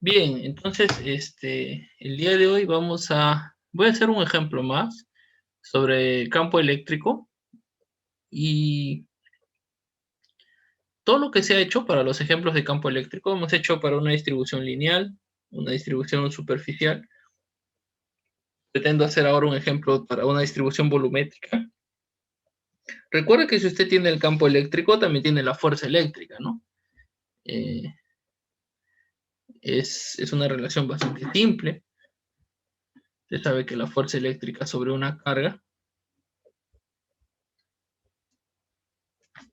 Bien, entonces, el día de hoy voy a hacer un ejemplo más sobre el campo eléctrico y todo lo que se ha hecho para los ejemplos de campo eléctrico, hemos hecho para una distribución lineal, una distribución superficial. Pretendo hacer ahora un ejemplo para una distribución volumétrica. Recuerda que si usted tiene el campo eléctrico, también tiene la fuerza eléctrica, ¿no? Eh, es una relación bastante simple. Usted sabe que la fuerza eléctrica sobre una carga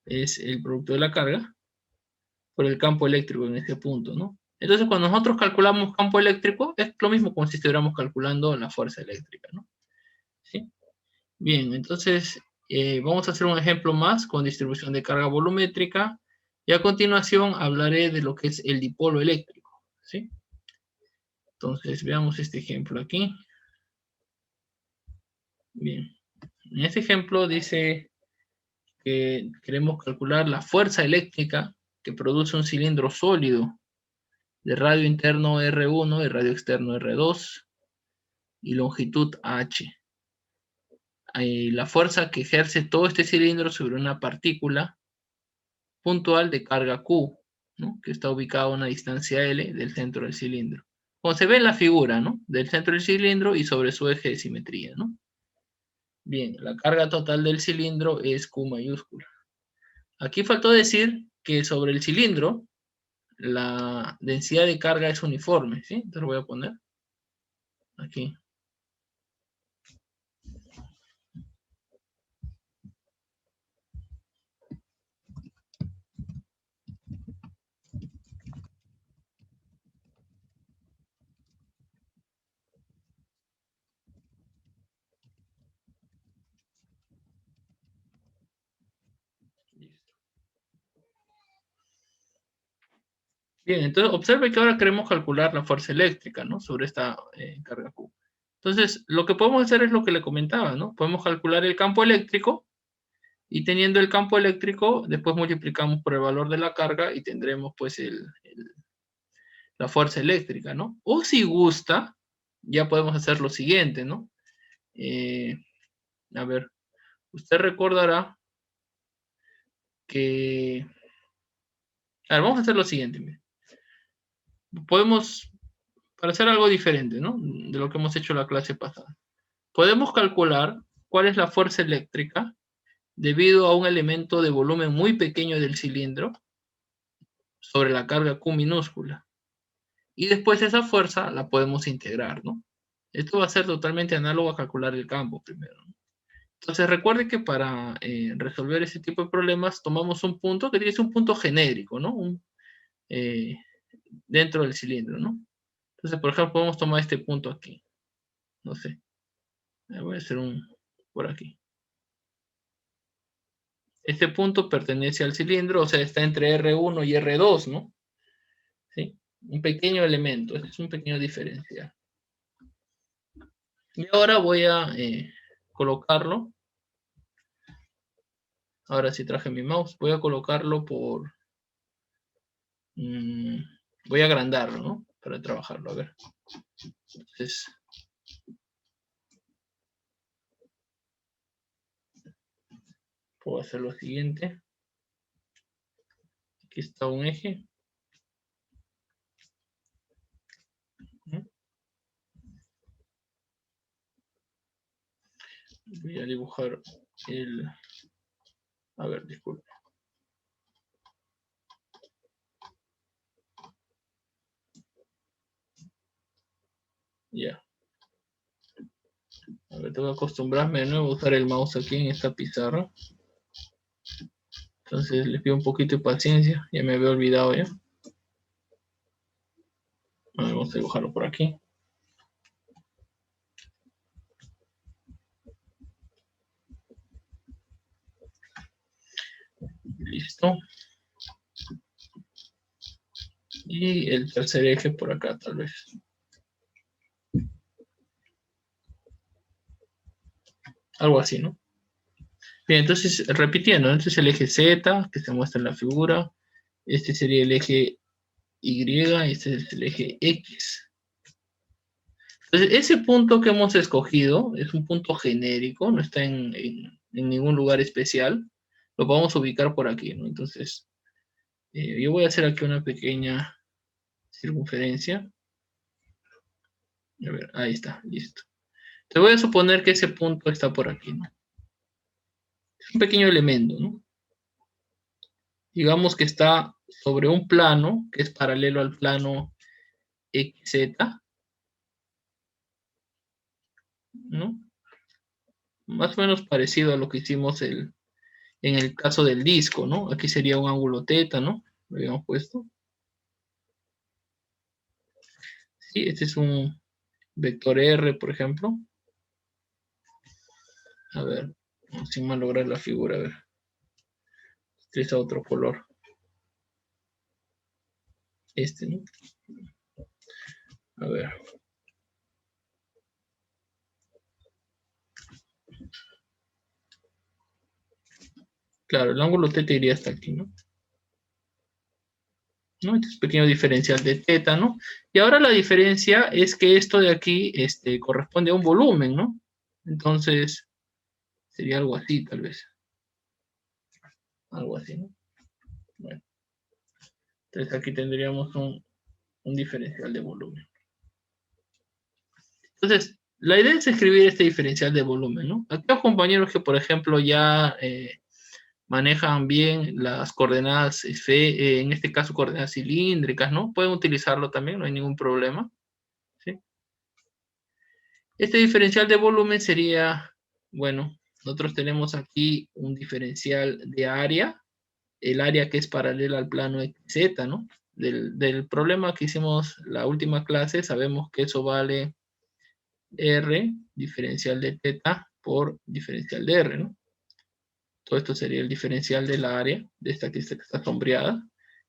es el producto de la carga por el campo eléctrico en este punto, ¿no? Entonces, cuando nosotros calculamos campo eléctrico, es lo mismo como si estuviéramos calculando la fuerza eléctrica, ¿no? ¿Sí? Bien, entonces vamos a hacer un ejemplo más con distribución de carga volumétrica y a continuación hablaré de lo que es el dipolo eléctrico, ¿sí? Entonces, veamos este ejemplo aquí. Bien, en este ejemplo dice que queremos calcular la fuerza eléctrica que produce un cilindro sólido de radio interno R1 y radio externo R2 y longitud H. La fuerza que ejerce todo este cilindro sobre una partícula puntual de carga Q, ¿no? Que está ubicada a una distancia L del centro del cilindro. Como se ve en la figura, ¿no? Del centro del cilindro y sobre su eje de simetría, ¿no? Bien, la carga total del cilindro es Q mayúscula. Aquí faltó decir que sobre el cilindro la densidad de carga es uniforme, ¿sí? Entonces lo voy a poner aquí. Listo. Bien, entonces observe que ahora queremos calcular la fuerza eléctrica, ¿no? Sobre esta carga Q. Entonces, lo que podemos hacer es lo que le comentaba, ¿no? Podemos calcular el campo eléctrico y teniendo el campo eléctrico, después multiplicamos por el valor de la carga y tendremos pues la fuerza eléctrica, ¿no? O si gusta, ya podemos hacer lo siguiente, ¿no? Eh, a ver, usted recordará que... A ver, vamos a hacer lo siguiente. Mire. Podemos, para hacer algo diferente, ¿no? De lo que hemos hecho la clase pasada. Podemos calcular cuál es la fuerza eléctrica debido a un elemento de volumen muy pequeño del cilindro sobre la carga Q minúscula. Y después esa fuerza la podemos integrar, ¿no? Esto va a ser totalmente análogo a calcular el campo primero, ¿no? Entonces recuerde que para resolver ese tipo de problemas tomamos un punto que tiene que ser un punto genérico, ¿no? Eh, dentro del cilindro, ¿no? Entonces, por ejemplo, podemos tomar este punto aquí. No sé. Voy a hacer un por aquí. Este punto pertenece al cilindro, o sea, está entre R1 y R2, ¿no? ¿Sí? Un pequeño elemento, este es un pequeño diferencial. Y ahora voy a colocarlo. Ahora sí traje mi mouse. Voy a colocarlo por... voy a agrandarlo, ¿no? Para trabajarlo, a ver. Entonces... puedo hacer lo siguiente. Aquí está un eje. Voy a dibujar el... A ver, disculpe. Ya. A ver, tengo que acostumbrarme de nuevo a usar el mouse aquí en esta pizarra. Entonces les pido un poquito de paciencia. Ya me había olvidado ya. A ver, vamos a dibujarlo por aquí. Listo. Y el tercer eje por acá, tal vez. Algo así, ¿no? Bien, entonces, repitiendo, este es el eje Z, que se muestra en la figura. Este sería el eje Y, este es el eje X. Entonces, ese punto que hemos escogido es un punto genérico, no está en ningún lugar especial. Lo vamos a ubicar por aquí, ¿no? Entonces, yo voy a hacer aquí una pequeña circunferencia. A ver, ahí está, listo. Te voy a suponer que ese punto está por aquí, ¿no? Es un pequeño elemento, ¿no? Digamos que está sobre un plano que es paralelo al plano XZ, ¿no? Más o menos parecido a lo que hicimos en el caso del disco, ¿no? Aquí sería un ángulo teta, ¿no? Lo habíamos puesto. Sí, este es un vector R, por ejemplo. A ver, sin malograr la figura, a ver. Este es a otro color. Este, ¿no? A ver. Claro, el ángulo teta iría hasta aquí, ¿no? ¿No? Este es un pequeño diferencial de teta, ¿no? Y ahora la diferencia es que esto de aquí corresponde a un volumen, ¿no? Entonces, sería algo así, tal vez. Algo así, ¿no? Bueno. Entonces aquí tendríamos un diferencial de volumen. Entonces, la idea es escribir este diferencial de volumen, ¿no? Aquellos compañeros que, por ejemplo, ya manejan bien las coordenadas en este caso coordenadas cilíndricas, ¿no? Pueden utilizarlo también, no hay ningún problema, ¿sí? Este diferencial de volumen sería, bueno, nosotros tenemos aquí un diferencial de área, el área que es paralela al plano XZ, ¿no? Del problema que hicimos la última clase, sabemos que eso vale R, diferencial de teta, por diferencial de R, ¿no? Todo esto sería el diferencial del área, de esta que está sombreada.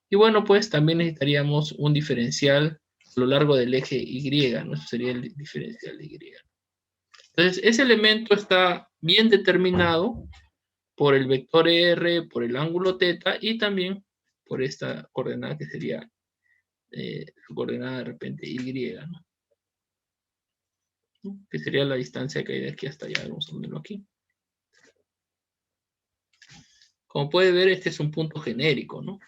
Y bueno, pues también necesitaríamos un diferencial a lo largo del eje Y, ¿no? Eso sería el diferencial de Y. Entonces, ese elemento está bien determinado por el vector R, por el ángulo teta y también por esta coordenada que sería su coordenada de repente Y, ¿no? Que sería la distancia que hay de aquí hasta allá. Vamos a ponerlo aquí. Como puede ver, este es un punto genérico, ¿no?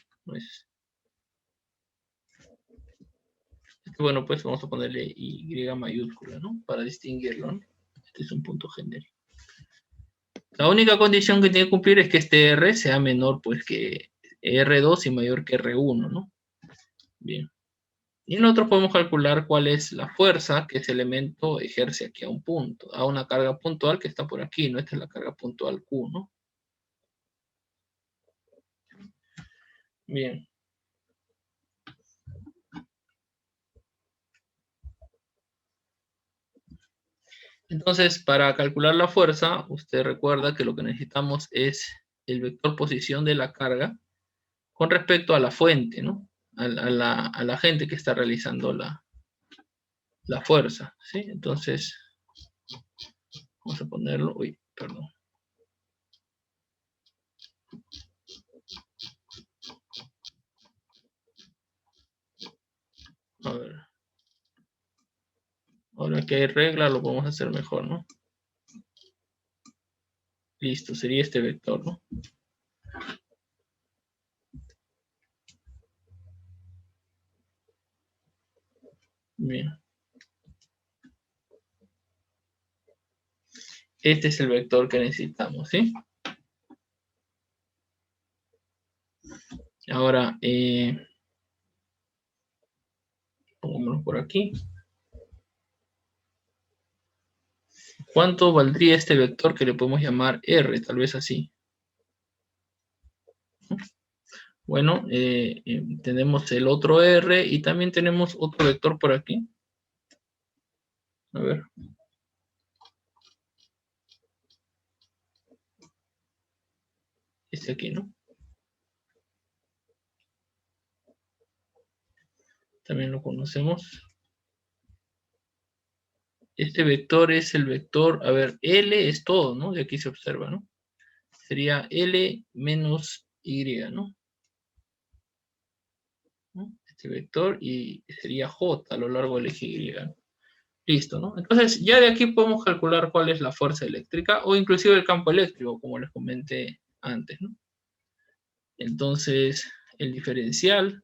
Bueno, pues vamos a ponerle Y mayúscula, ¿no? Para distinguirlo, ¿no? Este es un punto genérico. La única condición que tiene que cumplir es que este R sea menor, pues, que R2 y mayor que R1, ¿no? Bien. Y nosotros podemos calcular cuál es la fuerza que ese elemento ejerce aquí a un punto, a una carga puntual que está por aquí, ¿no? Esta es la carga puntual Q, ¿no? Bien. Entonces, para calcular la fuerza, usted recuerda que lo que necesitamos es el vector posición de la carga con respecto a la fuente, ¿no? A la gente que está realizando la fuerza, ¿sí? Entonces, vamos a ponerlo, uy, perdón. A ver. Ahora que hay regla, lo podemos hacer mejor, ¿no? Listo, sería este vector, ¿no? Bien. Este es el vector que necesitamos, ¿sí? Ahora, pongámoslo por aquí. ¿Cuánto valdría este vector que le podemos llamar R? Tal vez así. Bueno, tenemos el otro R y también tenemos otro vector por aquí. A ver. Este aquí, ¿no? También lo conocemos. Este vector es el vector, a ver, L es todo, ¿no? De aquí se observa, ¿no? Sería L menos Y, ¿no? Este este vector y sería J a lo largo del eje Y. Listo, ¿no? Entonces, ya de aquí podemos calcular cuál es la fuerza eléctrica o inclusive el campo eléctrico, como les comenté antes, ¿no? Entonces, el diferencial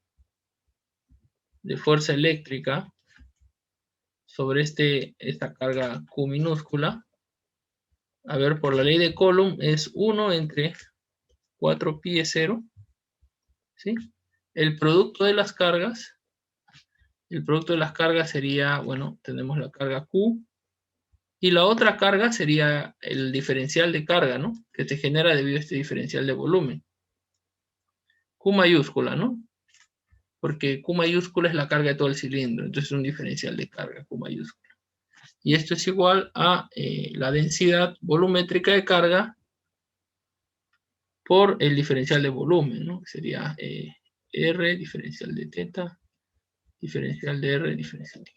de fuerza eléctrica sobre esta carga Q minúscula, a ver, por la ley de Coulomb, es 1 entre 4pi es 0, ¿sí? El producto de las cargas sería, bueno, tenemos la carga Q, y la otra carga sería el diferencial de carga, ¿no? Que se genera debido a este diferencial de volumen. Q mayúscula, ¿no? Porque Q mayúscula es la carga de todo el cilindro, entonces es un diferencial de carga, Q mayúscula. Y esto es igual a la densidad volumétrica de carga por el diferencial de volumen, ¿no? Sería R, diferencial de teta, diferencial de R, diferencial de Y.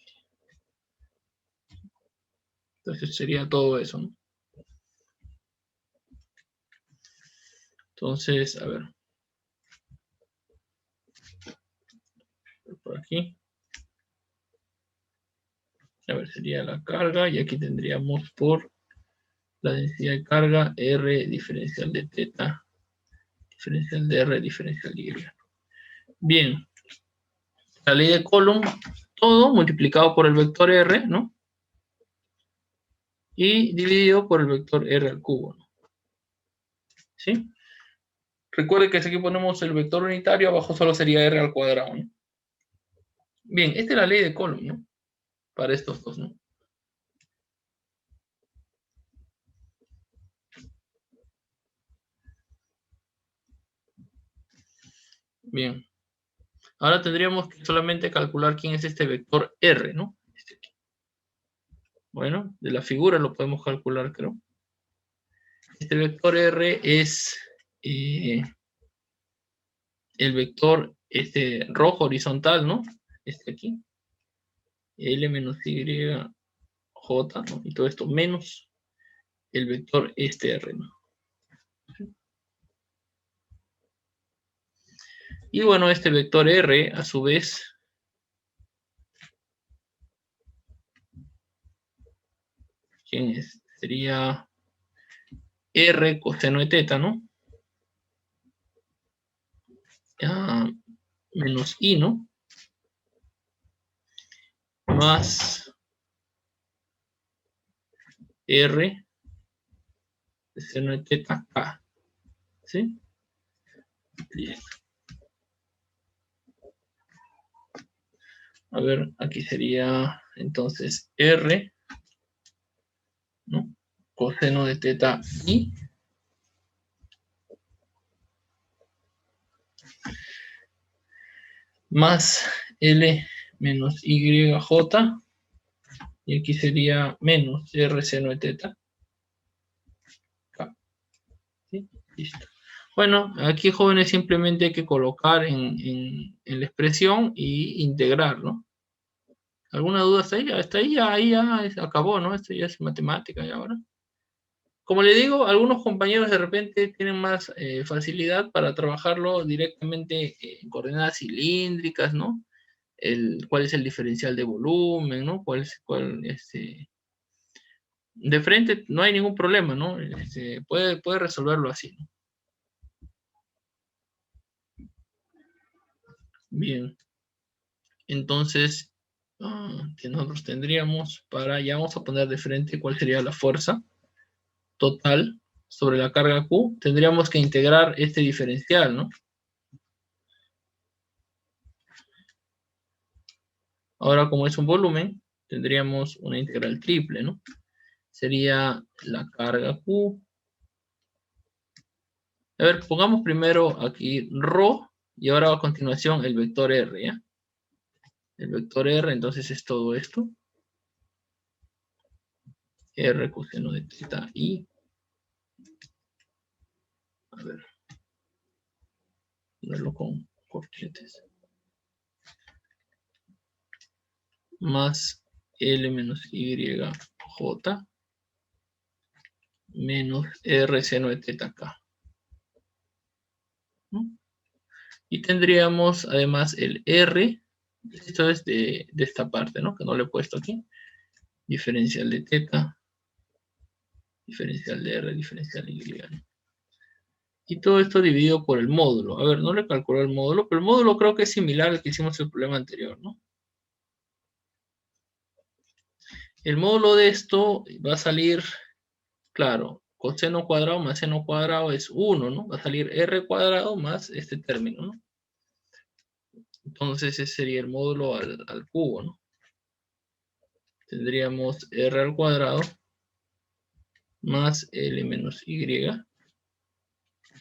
Entonces sería todo eso, ¿no? Entonces, a ver. Por aquí. A ver, sería la carga y aquí tendríamos por la densidad de carga R diferencial de teta, diferencial de R diferencial de Y. Bien, la ley de Coulomb, todo multiplicado por el vector R, ¿no? Y dividido por el vector R al cubo, ¿no? ¿Sí? Recuerde que si aquí ponemos el vector unitario, abajo solo sería R al cuadrado, ¿no? Bien, esta es la ley de Coulomb, ¿no? Para estos dos, ¿no? Bien. Ahora tendríamos que solamente calcular quién es este vector R, ¿no? Bueno, de la figura lo podemos calcular, creo. Este vector R es el vector rojo horizontal, ¿no? Este aquí. L menos Y, J, ¿no? Y todo esto menos el vector R, ¿no? Y bueno, este vector R, a su vez, ¿quién es? Sería R coseno de teta, ¿no? Menos I, ¿no? Más R seno de teta K, ¿sí? Bien. A ver, aquí sería entonces R, ¿no? Coseno de teta I más L menos YJ, y aquí sería menos R seno de teta K. ¿Sí? Listo. Bueno, aquí, jóvenes, simplemente hay que colocar en la expresión y integrar, ¿no? ¿Alguna duda hasta ahí? Hasta ahí ya acabó, ¿no? Esto ya es matemática y ahora. Como le digo, algunos compañeros de repente tienen más facilidad para trabajarlo directamente en coordenadas cilíndricas, ¿no? Cuál es el diferencial de volumen, ¿no? De frente no hay ningún problema, ¿no? Puede resolverlo así, ¿no? Bien. Entonces, que nosotros tendríamos ya vamos a poner de frente cuál sería la fuerza total sobre la carga Q. Tendríamos que integrar este diferencial, ¿no? Ahora, como es un volumen, tendríamos una integral triple, ¿no? Sería la carga Q. A ver, pongamos primero aquí ρ y ahora a continuación el vector R, ¿ya? El vector R, entonces es todo esto. R coseno de teta I. A ver. Ponerlo con corchetes. Más L menos YJ menos R seno de teta K. ¿No? Y tendríamos además el R Esto es de esta parte, ¿no? Que no le he puesto aquí. Diferencial de teta, diferencial de R, diferencial de Y, ¿no? Y todo esto dividido por el módulo. A ver, no le calculo el módulo, pero el módulo creo que es similar al que hicimos en el problema anterior, ¿no? El módulo de esto va a salir, claro, coseno cuadrado más seno cuadrado es 1, ¿no? Va a salir R cuadrado más este término, ¿no? Entonces ese sería el módulo al cubo, ¿no? Tendríamos R al cuadrado más L menos Y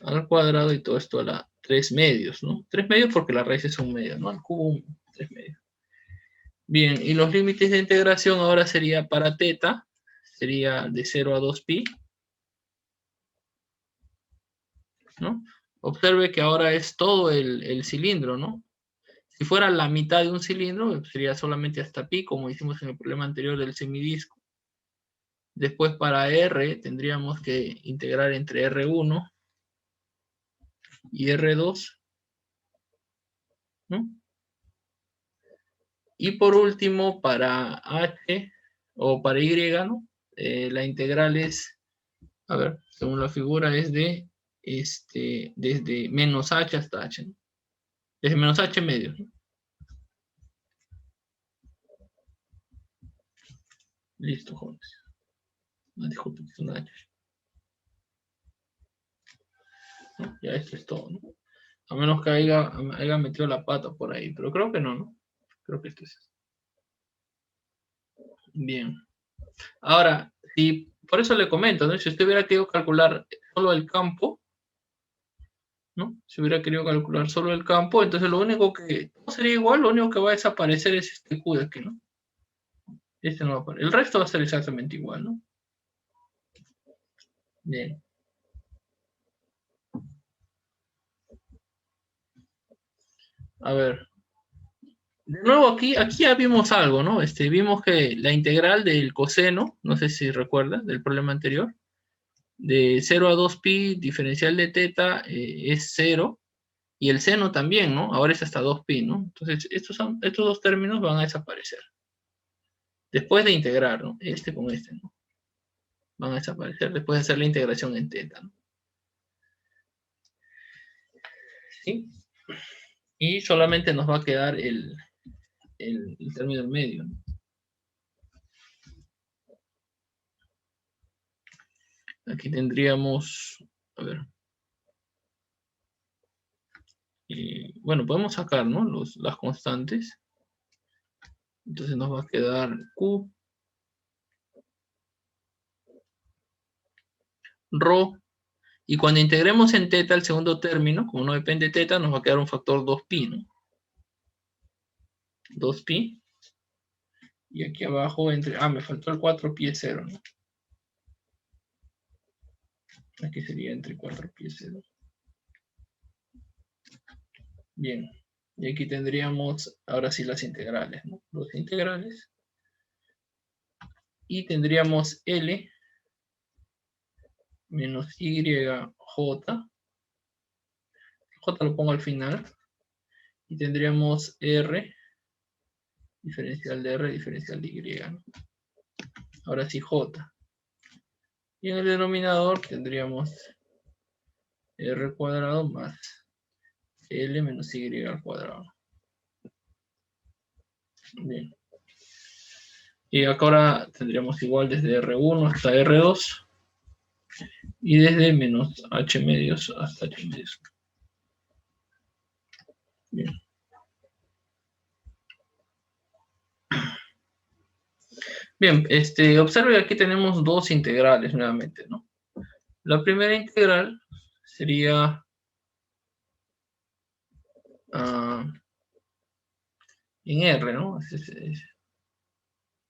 al cuadrado y todo esto a la 3 medios, ¿no? 3 medios porque la raíz es un medio, ¿no? Al cubo 3 medios. Bien, y los límites de integración ahora sería para teta, sería de 0 a 2pi, ¿no? Observe que ahora es todo el cilindro, ¿no? Si fuera la mitad de un cilindro, sería solamente hasta pi, como hicimos en el problema anterior del semidisco. Después para R tendríamos que integrar entre R1 y R2, ¿no? Y por último, para H o para Y, ¿no? La integral es, a ver, según la figura es de, desde menos H hasta H, ¿no? Desde menos H medio, ¿no? Listo, jóvenes. No disculpen, es una H. ¿No? Ya esto es todo, ¿no? A menos que haya metido la pata por ahí, pero creo que no, ¿no? Creo que esto es. Bien. Ahora, si, por eso le comento, ¿no? Si usted hubiera querido calcular solo el campo, ¿no? Si hubiera querido calcular solo el campo, entonces lo único que no sería igual, lo único que va a desaparecer es este Q de aquí, ¿no? Este no va a aparecer. El resto va a ser exactamente igual, ¿no? Bien. A ver. De nuevo aquí ya vimos algo, ¿no? Vimos que la integral del coseno, no sé si recuerda, del problema anterior, de 0 a 2pi, diferencial de teta es 0, y el seno también, ¿no? Ahora es hasta 2pi, ¿no? Entonces, estos dos términos van a desaparecer. Después de integrar, ¿no? Este con este, ¿no? Van a desaparecer después de hacer la integración en teta, ¿no? ¿Sí? Y solamente nos va a quedar el término del medio, ¿no? Aquí tendríamos, a ver, bueno, podemos sacar, ¿no? Las constantes. Entonces nos va a quedar Q, Rho, y cuando integremos en teta el segundo término, como no depende de teta, nos va a quedar un factor 2pi, ¿no? 2pi. Y aquí abajo, me faltó el 4pi es 0, ¿no? Aquí sería entre 4pi es 0. Bien. Y aquí tendríamos, ahora sí, las integrales, ¿no? Los integrales. Y tendríamos L menos YJ. J lo pongo al final. Y tendríamos R, diferencial de R, diferencial de Y, ¿no? Ahora sí, J. Y en el denominador tendríamos R cuadrado más L menos Y al cuadrado. Bien. Y acá ahora tendríamos igual desde R1 hasta R2 y desde menos H medios hasta H medios. Bien. Bien, observe que aquí tenemos dos integrales nuevamente, ¿no? La primera integral sería en R, ¿no?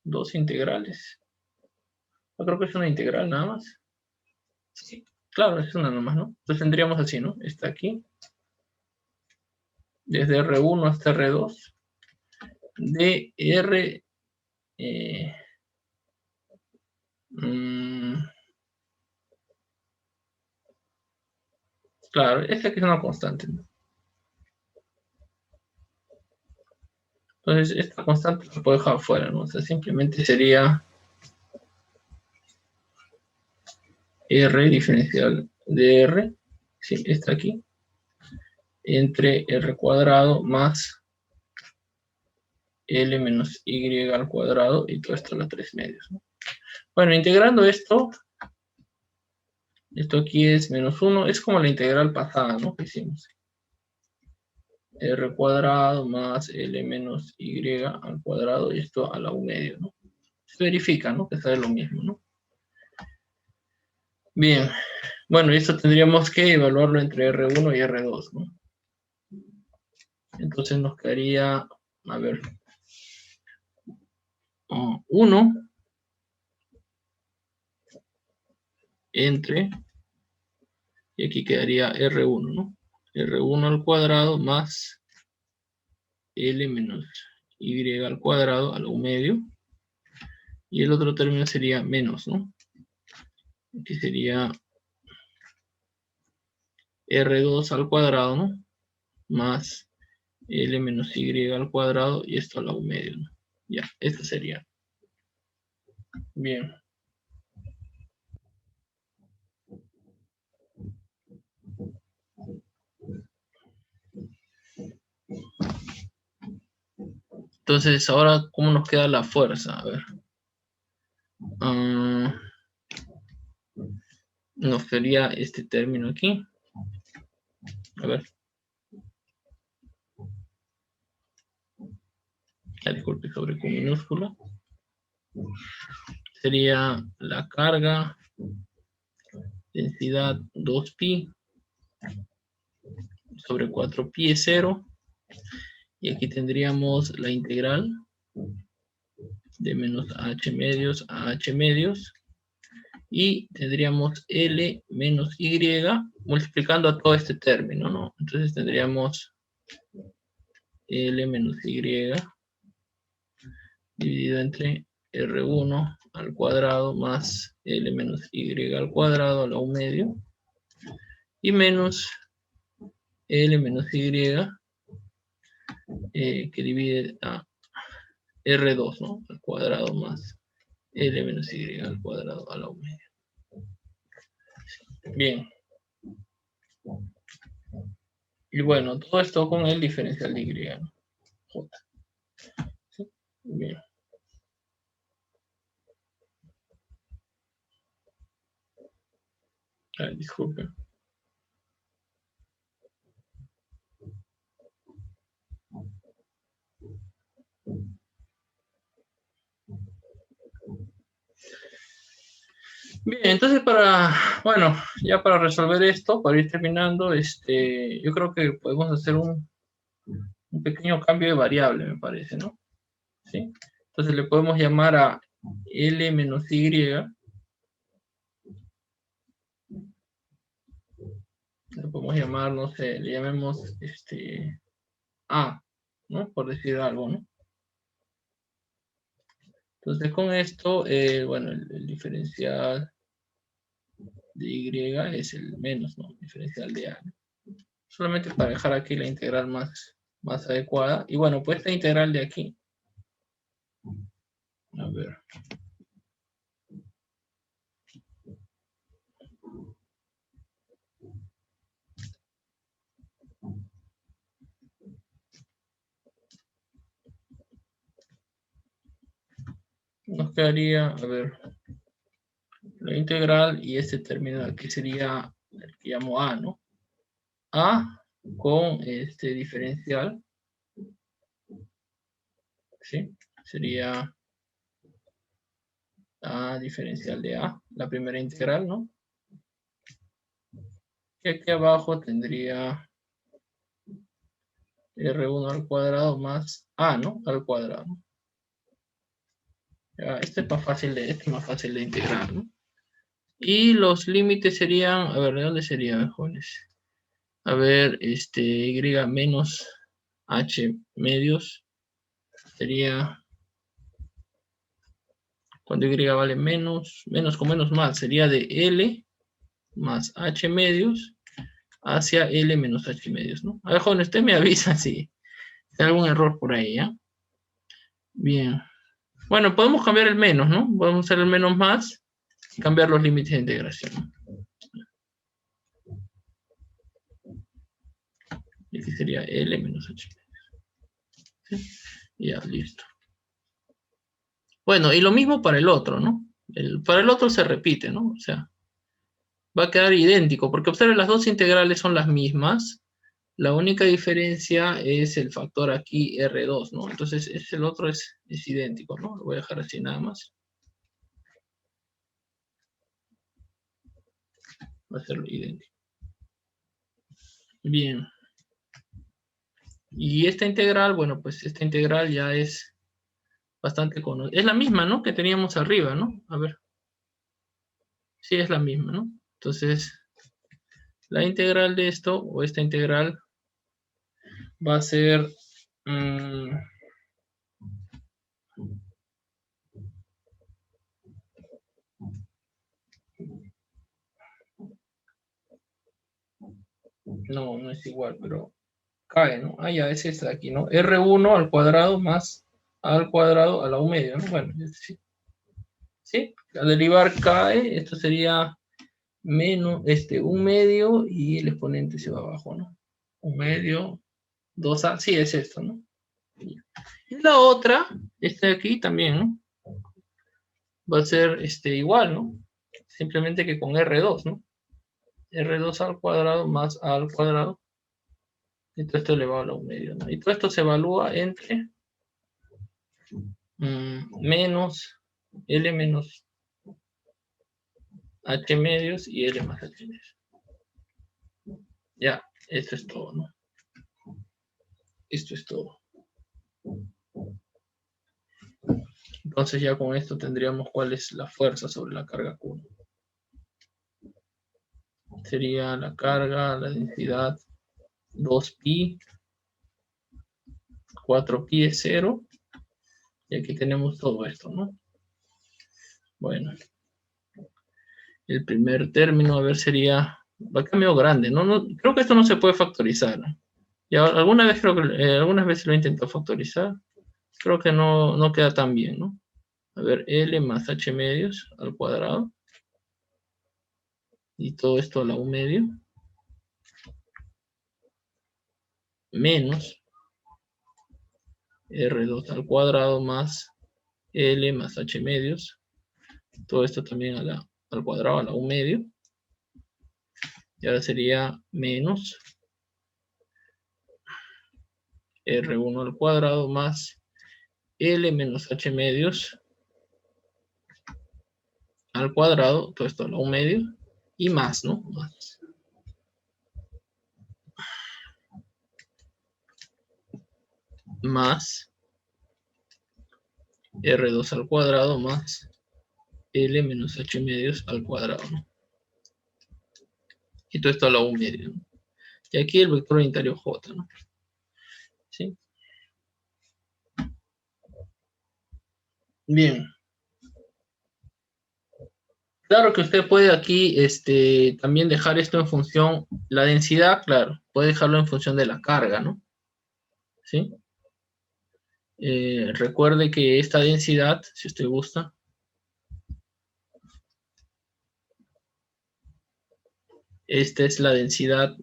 Dos integrales. Yo creo que es una integral nada más. Sí, claro, es una nada más, ¿no? Entonces tendríamos así, ¿no? Está aquí, desde R1 hasta R2, de R, claro, esta que es una constante, ¿no? Entonces, esta constante se puede dejar afuera, ¿no? O sea, simplemente sería R diferencial de R, sí, está aquí, entre R cuadrado más L menos Y al cuadrado, y todo esto a los 3 medios, ¿no? Bueno, integrando esto aquí es menos 1, es como la integral pasada, ¿no? Que hicimos. R cuadrado más L menos Y al cuadrado, y esto a la 1 medio, ¿no? Se verifica, ¿no? Que sale lo mismo, ¿no? Bien, bueno, esto tendríamos que evaluarlo entre R1 y R2, ¿no? Entonces nos quedaría, a ver, 1 entre, y aquí quedaría R1, ¿no? R1 al cuadrado más L menos Y al cuadrado a la 1 medio. Y el otro término sería menos, ¿no? Aquí sería R2 al cuadrado, ¿no? Más L menos Y al cuadrado, y esto a la 1 medio, ¿no? Ya, esto sería. Bien. Entonces, ahora, ¿cómo nos queda la fuerza? A ver. Nos quedaría este término aquí. A ver. Ya, disculpe, sobre Q minúscula. Sería la carga, densidad 2pi, sobre 4pi es 0. Y aquí tendríamos la integral de menos h medios a h medios. Y tendríamos L menos Y multiplicando a todo este término, ¿no? Entonces tendríamos L menos Y dividido entre R1 al cuadrado más L menos Y al cuadrado a la 1 medio. Y menos L menos Y que divide a R2, ¿no? Al cuadrado más L menos Y al cuadrado a la 1 medio. Bien. Y bueno, todo esto con el diferencial de Y, ¿no? J. ¿Sí? Bien. Disculpen. Bien, entonces bueno, ya para resolver esto, para ir terminando, yo creo que podemos hacer un pequeño cambio de variable, me parece, ¿no? ¿Sí? Entonces le podemos llamar a L menos Y, le podemos llamar, no sé, le llamemos A, ¿no? Por decir algo, ¿no? Entonces con esto, bueno, el diferencial de Y es el menos, ¿no? El diferencial de A, ¿no? Solamente para dejar aquí la integral más adecuada. Y bueno, pues esta integral de aquí, a ver. Nos quedaría, a ver, la integral y este término aquí sería el que llamo A, ¿no? A con este diferencial, ¿sí? Sería A diferencial de A, la primera integral, ¿no? Y aquí abajo tendría R1 al cuadrado más A, ¿no? Al cuadrado. Ya, este es más fácil de integrar, ¿no? Y los límites serían, a ver, ¿de dónde serían, jóvenes? A ver, Y menos H medios sería, cuando Y vale menos con menos más, sería de L más H medios hacia L menos H medios, ¿no? A ver, jóvenes, usted me avisa si hay algún error por ahí, ¿ya? Bien. Bueno, podemos cambiar el menos, ¿no? Podemos hacer el menos más y cambiar los límites de integración. Y aquí sería L menos H. ¿Sí? Ya, listo. Bueno, y lo mismo para el otro, ¿no? Para el otro se repite, ¿no? O sea, va a quedar idéntico, porque observen, las dos integrales son las mismas. La única diferencia es el factor aquí R2, ¿no? Entonces, el otro es idéntico, ¿no? Lo voy a dejar así nada más. Va a ser idéntico. Bien. Y esta integral, bueno, pues esta integral ya es bastante conocida. Es la misma, ¿no? Que teníamos arriba, ¿no? A ver. Sí, es la misma, ¿no? Entonces, la integral de esto, o esta integral, va a ser... no, no es igual, pero cae, ¿no? Ah, ya, es esta de aquí, ¿no? R1 al cuadrado más A al cuadrado a la U medio, ¿no? Bueno, sí. ¿Sí? Al derivar cae, esto sería menos, un medio y el exponente se va abajo, ¿no? Un medio, 2A, sí, es esto, ¿no? Y la otra, esta de aquí también, ¿no? Va a ser igual, ¿no? Simplemente que con R2, ¿no? R2 al cuadrado más A al cuadrado. Y todo esto elevado a la U medio, ¿no? Y todo esto se evalúa entre menos L menos H medios y L más H medios. Ya, esto es todo, ¿no? Esto es todo. Entonces ya con esto tendríamos cuál es la fuerza sobre la carga Q. Sería la carga, la densidad 2pi, 4pi es 0. Y aquí tenemos todo esto, ¿no? Bueno, el primer término, a ver, sería... Va a medio grande, ¿no? Creo que esto no se puede factorizar. Ya, alguna vez creo que, algunas veces lo he intentado factorizar. Creo que no queda tan bien, ¿no? A ver, L más H medios al cuadrado. Y todo esto a la U medio. Menos R2 al cuadrado más L más H medios. Todo esto también al cuadrado, a la U medio. Y ahora sería menos R1 al cuadrado más L menos H medios al cuadrado. Todo esto a la U medio. Y más, ¿no? Más R2 al cuadrado más L menos H medios al cuadrado, ¿no? Y todo esto a la U medio, ¿no? Y aquí el vector unitario J, ¿no? ¿Sí? Bien. Claro que usted puede aquí también dejar esto en función, la densidad, claro, puede dejarlo en función de la carga, ¿no? ¿Sí? Recuerde que esta densidad, si usted gusta, esta es la densidad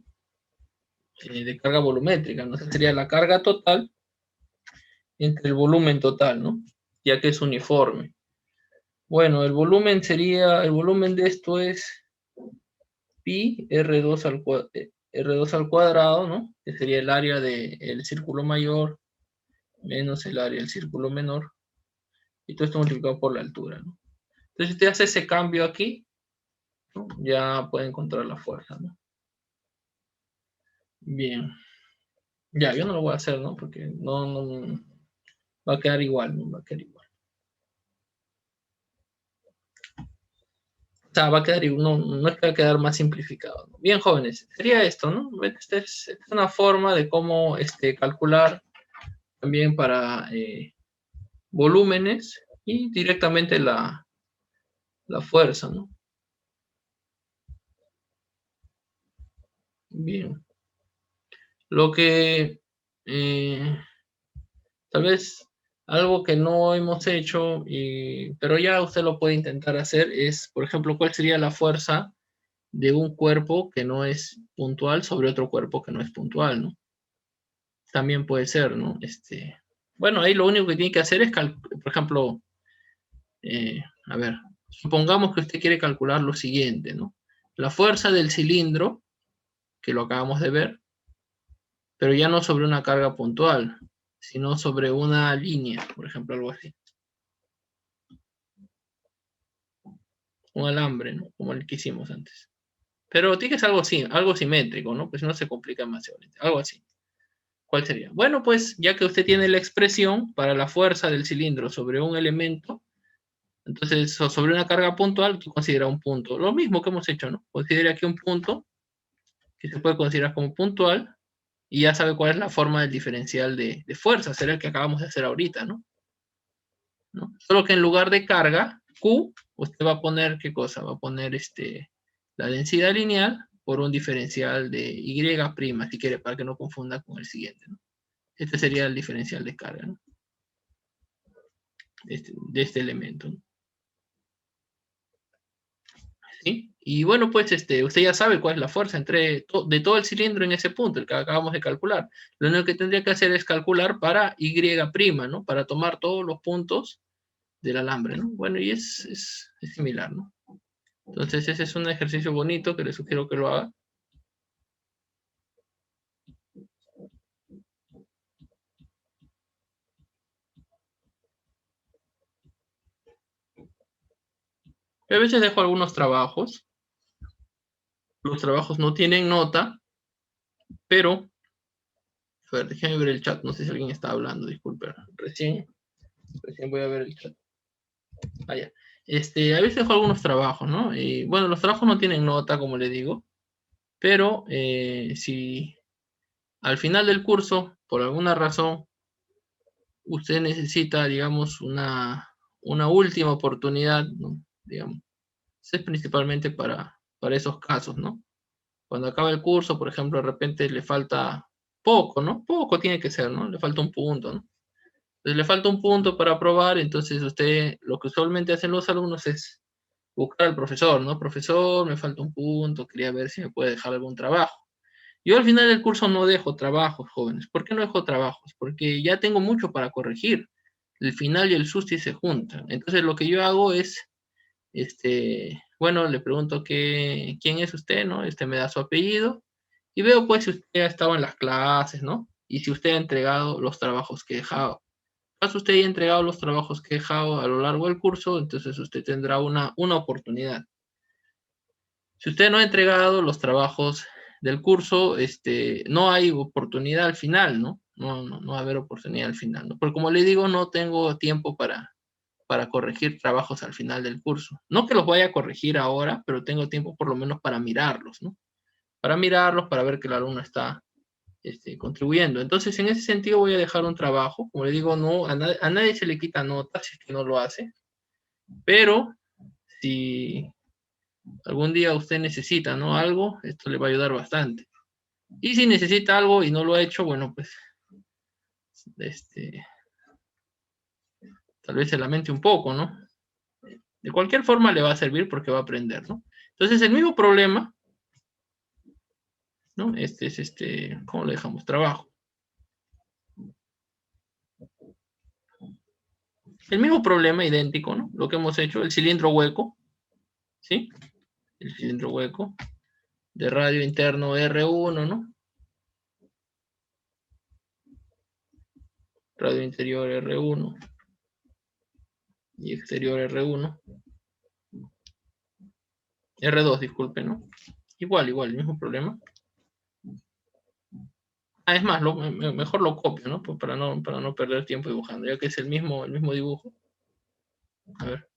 de carga volumétrica, ¿no? Esta sería la carga total entre el volumen total, ¿no? Ya que es uniforme. Bueno, el volumen de esto es pi R2 al cuadrado, ¿no? Que sería el área del círculo mayor menos el área del círculo menor. Y todo esto multiplicado por la altura, ¿no? Entonces, si usted hace ese cambio aquí, ¿no? Ya puede encontrar la fuerza, ¿no? Bien. Ya, yo no lo voy a hacer, ¿no? Porque no va a quedar igual, ¿no? Va a quedar igual. O sea, va a quedar igual, no es que va a quedar más simplificado, ¿no? Bien, jóvenes, sería esto, ¿no? Esta es una forma de cómo calcular también para volúmenes y directamente la fuerza, ¿no? Bien. Lo que tal vez Algo que no hemos hecho, pero ya usted lo puede intentar hacer, es, por ejemplo, cuál sería la fuerza de un cuerpo que no es puntual sobre otro cuerpo que no es puntual, ¿no? También puede ser, ¿no? Bueno, ahí lo único que tiene que hacer es, por ejemplo, a ver, supongamos que usted quiere calcular lo siguiente, ¿no? La fuerza del cilindro, que lo acabamos de ver, pero ya no sobre una carga puntual, sino sobre una línea, por ejemplo, algo así. Un alambre, ¿no? Como el que hicimos antes. Pero tiene que ser algo así, algo simétrico, ¿no? Pues no se complica más. Algo así. ¿Cuál sería? Bueno, pues ya que usted tiene la expresión para la fuerza del cilindro sobre un elemento, entonces sobre una carga puntual, tú consideras un punto. Lo mismo que hemos hecho, ¿no? Considera aquí un punto que se puede considerar como puntual y ya sabe cuál es la forma del diferencial de fuerza, será el que acabamos de hacer ahorita, ¿no? ¿No? Solo que en lugar de carga, Q, usted va a poner, ¿qué cosa? Va a poner la densidad lineal por un diferencial de Y', si quiere, para que no confunda con el siguiente, ¿no? Este sería el diferencial de carga, ¿no? De este elemento, ¿no? ¿Sí? Y bueno, pues usted ya sabe cuál es la fuerza de todo el cilindro en ese punto, el que acabamos de calcular. Lo único que tendría que hacer es calcular para Y', ¿no? Para tomar todos los puntos del alambre, ¿no? Bueno, y es similar, ¿no? Entonces ese es un ejercicio bonito que le sugiero que lo haga. A veces dejo algunos trabajos. Los trabajos no tienen nota, pero... A ver, déjame ver el chat. No sé si alguien está hablando, disculpe. Recién voy a ver el chat. Ah, ya. A veces dejo algunos trabajos, ¿no? Y bueno, los trabajos no tienen nota, como le digo, pero si al final del curso, por alguna razón, usted necesita, digamos, una última oportunidad, ¿no? Digamos, es principalmente para esos casos, ¿no? Cuando acaba el curso, por ejemplo, de repente le falta poco, ¿no? Poco tiene que ser, ¿no? Le falta un punto, ¿no? Entonces le falta un punto para aprobar, entonces usted, lo que usualmente hacen los alumnos es buscar al profesor, ¿no? Profesor, me falta un punto, quería ver si me puede dejar algún trabajo. Yo al final del curso no dejo trabajos, jóvenes. ¿Por qué no dejo trabajos? Porque ya tengo mucho para corregir. El final y el susti se juntan. Entonces lo que yo hago es, bueno, le pregunto quién es usted, ¿no? Me da su apellido y veo pues si usted ha estado en las clases, ¿no? Y si usted ha entregado los trabajos que he dejado. Caso usted haya entregado los trabajos que he dejado a lo largo del curso, entonces usted tendrá una oportunidad. Si usted no ha entregado los trabajos del curso, no hay oportunidad al final, ¿no? No va a haber oportunidad al final, ¿no? Porque como le digo, no tengo tiempo para corregir trabajos al final del curso. No que los vaya a corregir ahora, pero tengo tiempo por lo menos para mirarlos, ¿no? Para mirarlos, para ver que el alumno está contribuyendo. Entonces, en ese sentido voy a dejar un trabajo. Como le digo, no, a nadie se le quita nota si es que no lo hace, pero si algún día usted necesita, ¿no? Algo, esto le va a ayudar bastante. Y si necesita algo y no lo ha hecho, bueno, pues este, tal vez se lamente un poco, ¿no? De cualquier forma le va a servir porque va a aprender, ¿no? Entonces, el mismo problema, ¿no? ¿Cómo le dejamos? Trabajo. El mismo problema idéntico, ¿no? Lo que hemos hecho, el cilindro hueco, ¿sí? El cilindro hueco de radio interno R1, ¿no? Radio interior R1 y exterior R1. R2, disculpe, ¿no? Igual, el mismo problema. Ah, es más, mejor lo copio, ¿no? Pues para no perder tiempo dibujando, ya que es el mismo dibujo. A ver.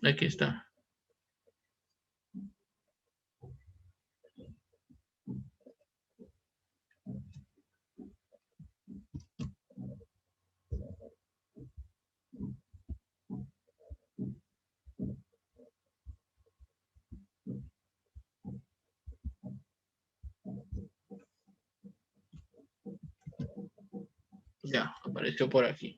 Aquí está. Ya, apareció por aquí.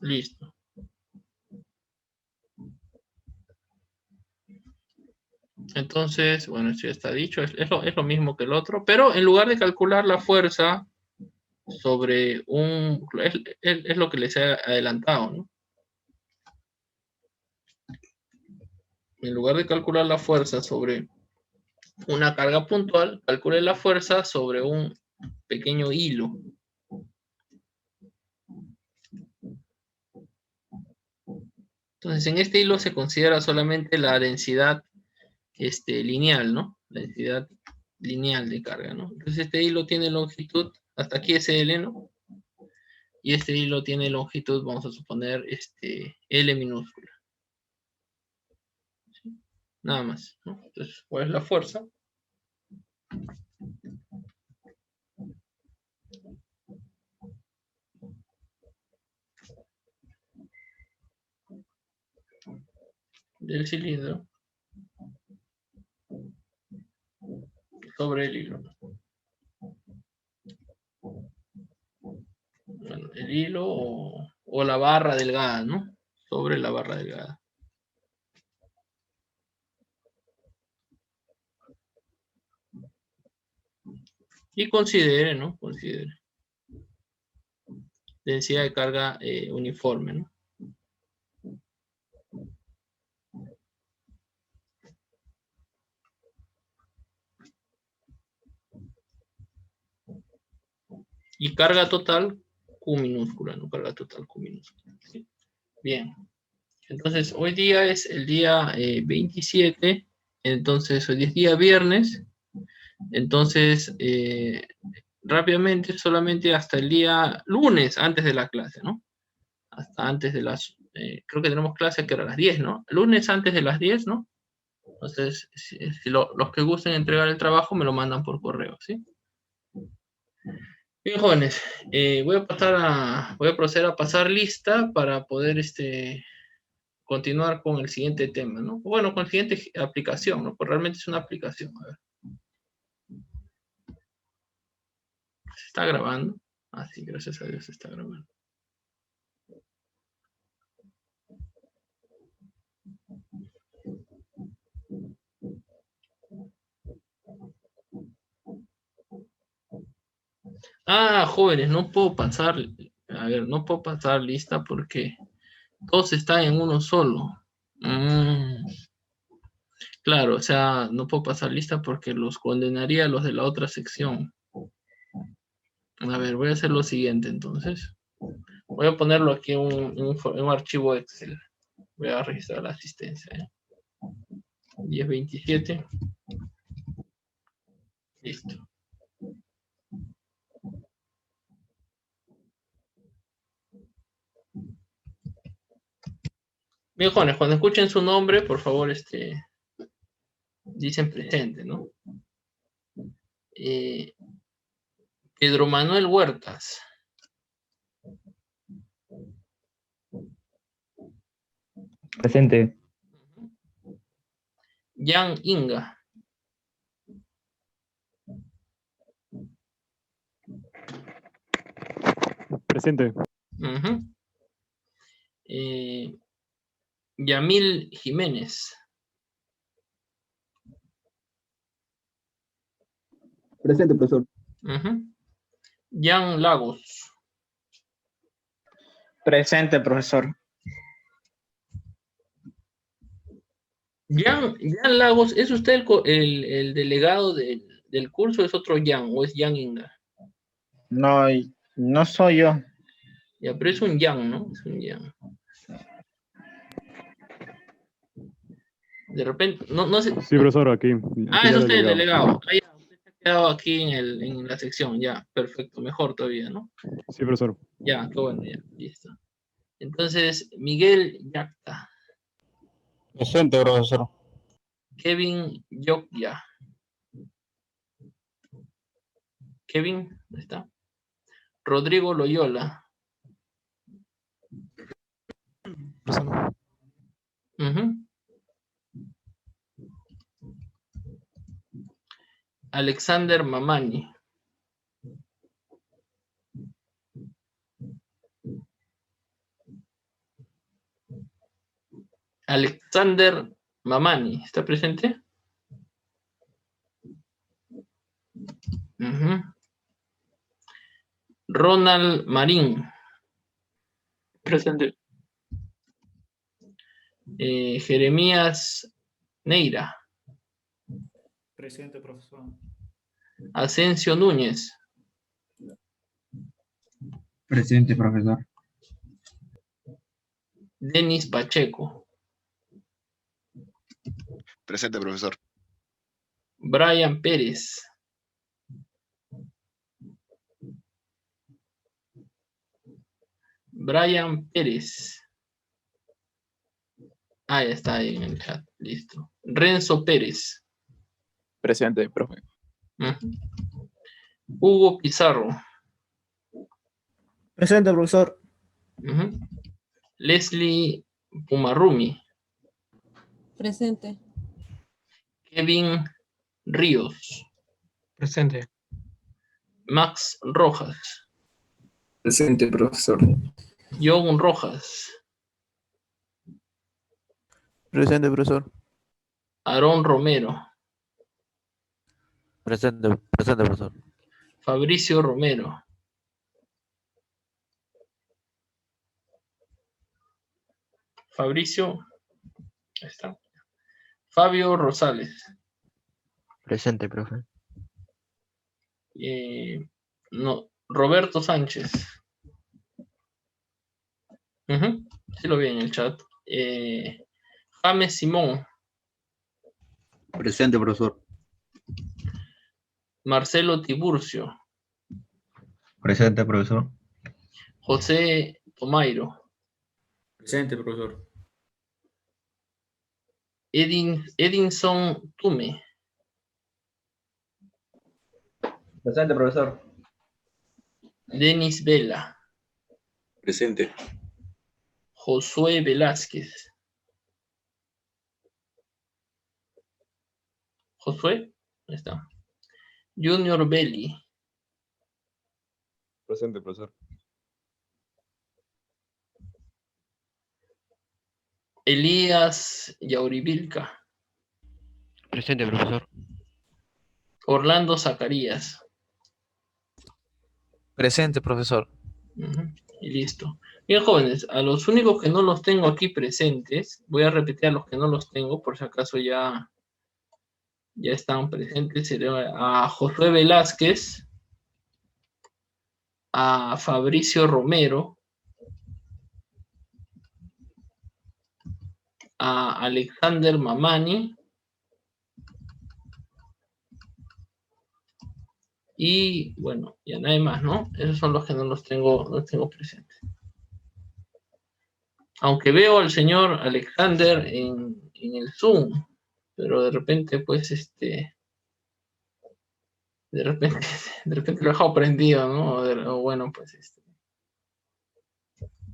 Listo. Entonces, bueno, esto ya está dicho, es lo mismo que el otro, pero en lugar de calcular la fuerza sobre un... Es lo que les he adelantado, ¿no? En lugar de calcular la fuerza sobre una carga puntual, calcule la fuerza sobre un pequeño hilo. Entonces, en este hilo se considera solamente la densidad lineal, ¿no? La densidad lineal de carga, ¿no? Entonces, este hilo tiene longitud, hasta aquí es L, ¿no? Y este hilo tiene longitud, vamos a suponer, L minúscula. ¿Sí? Nada más, ¿no? Entonces, ¿cuál es la fuerza? Del cilindro sobre el hilo. Bueno, el hilo o la barra delgada, ¿no? Sobre la barra delgada. Y considere, ¿no? Considere. Densidad de carga uniforme, ¿no? Y carga total Q minúscula, ¿no? Carga total Q minúscula. ¿Sí? Bien. Entonces, hoy día es el día 27. Entonces, hoy es día viernes. Entonces, rápidamente, solamente hasta el día lunes, antes de la clase, ¿no? Hasta antes de las... creo que tenemos clase que era a las 10, ¿no? Lunes antes de las 10, ¿no? Entonces, si los que gusten entregar el trabajo me lo mandan por correo, ¿sí? Bien, jóvenes, voy a proceder a pasar lista para poder continuar con el siguiente tema, ¿no? Bueno, con la siguiente aplicación, ¿no? Porque realmente es una aplicación. A ver, ¿se está grabando? Ah, sí, gracias a Dios se está grabando. Ah, jóvenes, no puedo pasar, a ver, no puedo pasar lista porque todos están en uno solo. Claro, o sea, no puedo pasar lista porque los condenaría a los de la otra sección. A ver, voy a hacer lo siguiente entonces. Voy a ponerlo aquí en un archivo Excel. Voy a registrar la asistencia. 1027. Listo. Bien, jóvenes, cuando escuchen su nombre, por favor, dicen presente, ¿no? Pedro Manuel Huertas. Presente. Jan Inga. Presente. Yamil Jiménez. Presente, profesor. Jan Lagos. Presente, profesor. Jan Lagos, ¿es usted el delegado del curso? ¿Es otro Jan o es Jan Inga? No, no soy yo. Ya, pero es un Jan, ¿no? Es un Jan. De repente, no sé. Sí, profesor, aquí. Ah, es usted el delegado. delegado. Ah, ya, usted se ha quedado aquí en la sección, ya, perfecto, mejor todavía, ¿no? Sí, profesor. Ya, qué bueno, ya, listo. Entonces, Miguel Yacta. Presente, profesor. Kevin Yokya. Kevin, ¿dónde está? Rodrigo Loyola. Presente. Alexander Mamani. Alexander Mamani, ¿está presente? Ronald Marín. Presente. Jeremías Neira. Presente, profesor. Asensio Núñez. Presente, profesor. Denis Pacheco. Presente, profesor. Brian Pérez. Brian Pérez. Ah, ya está ahí en el chat. Listo. Renzo Pérez. Presente, profe. Hugo Pizarro. Presente, profesor. Leslie Pumarrumi. Presente. Kevin Ríos. Presente. Max Rojas. Presente, profesor. John Rojas. Presente, profesor. Aarón Romero. Presente, profesor. Fabricio Romero. Fabricio. Ahí está. Fabio Rosales. Presente, profe. No, Roberto Sánchez. Sí lo vi en el chat. James Simón. Presente, profesor. Marcelo Tiburcio. Presente, profesor. José Tomairo. Presente, profesor. Edinson Tume. Presente, profesor. Denis Vela. Presente. Josué Velázquez. Josué, ahí está. Junior Belli. Presente, profesor. Elías Yauribilca. Presente, profesor. Orlando Zacarías. Presente, profesor. Y listo. Bien, jóvenes, a los únicos que no los tengo aquí presentes, voy a repetir a los que no los tengo, por si acaso ya están presentes. Sería a Josué Velázquez, a Fabricio Romero, a Alexander Mamani y bueno, ya nadie más, ¿no? Esos son los que no los tengo presentes. Aunque veo al señor Alexander en el Zoom, pero de repente, pues, de repente lo he dejado prendido, ¿no? O bueno, pues,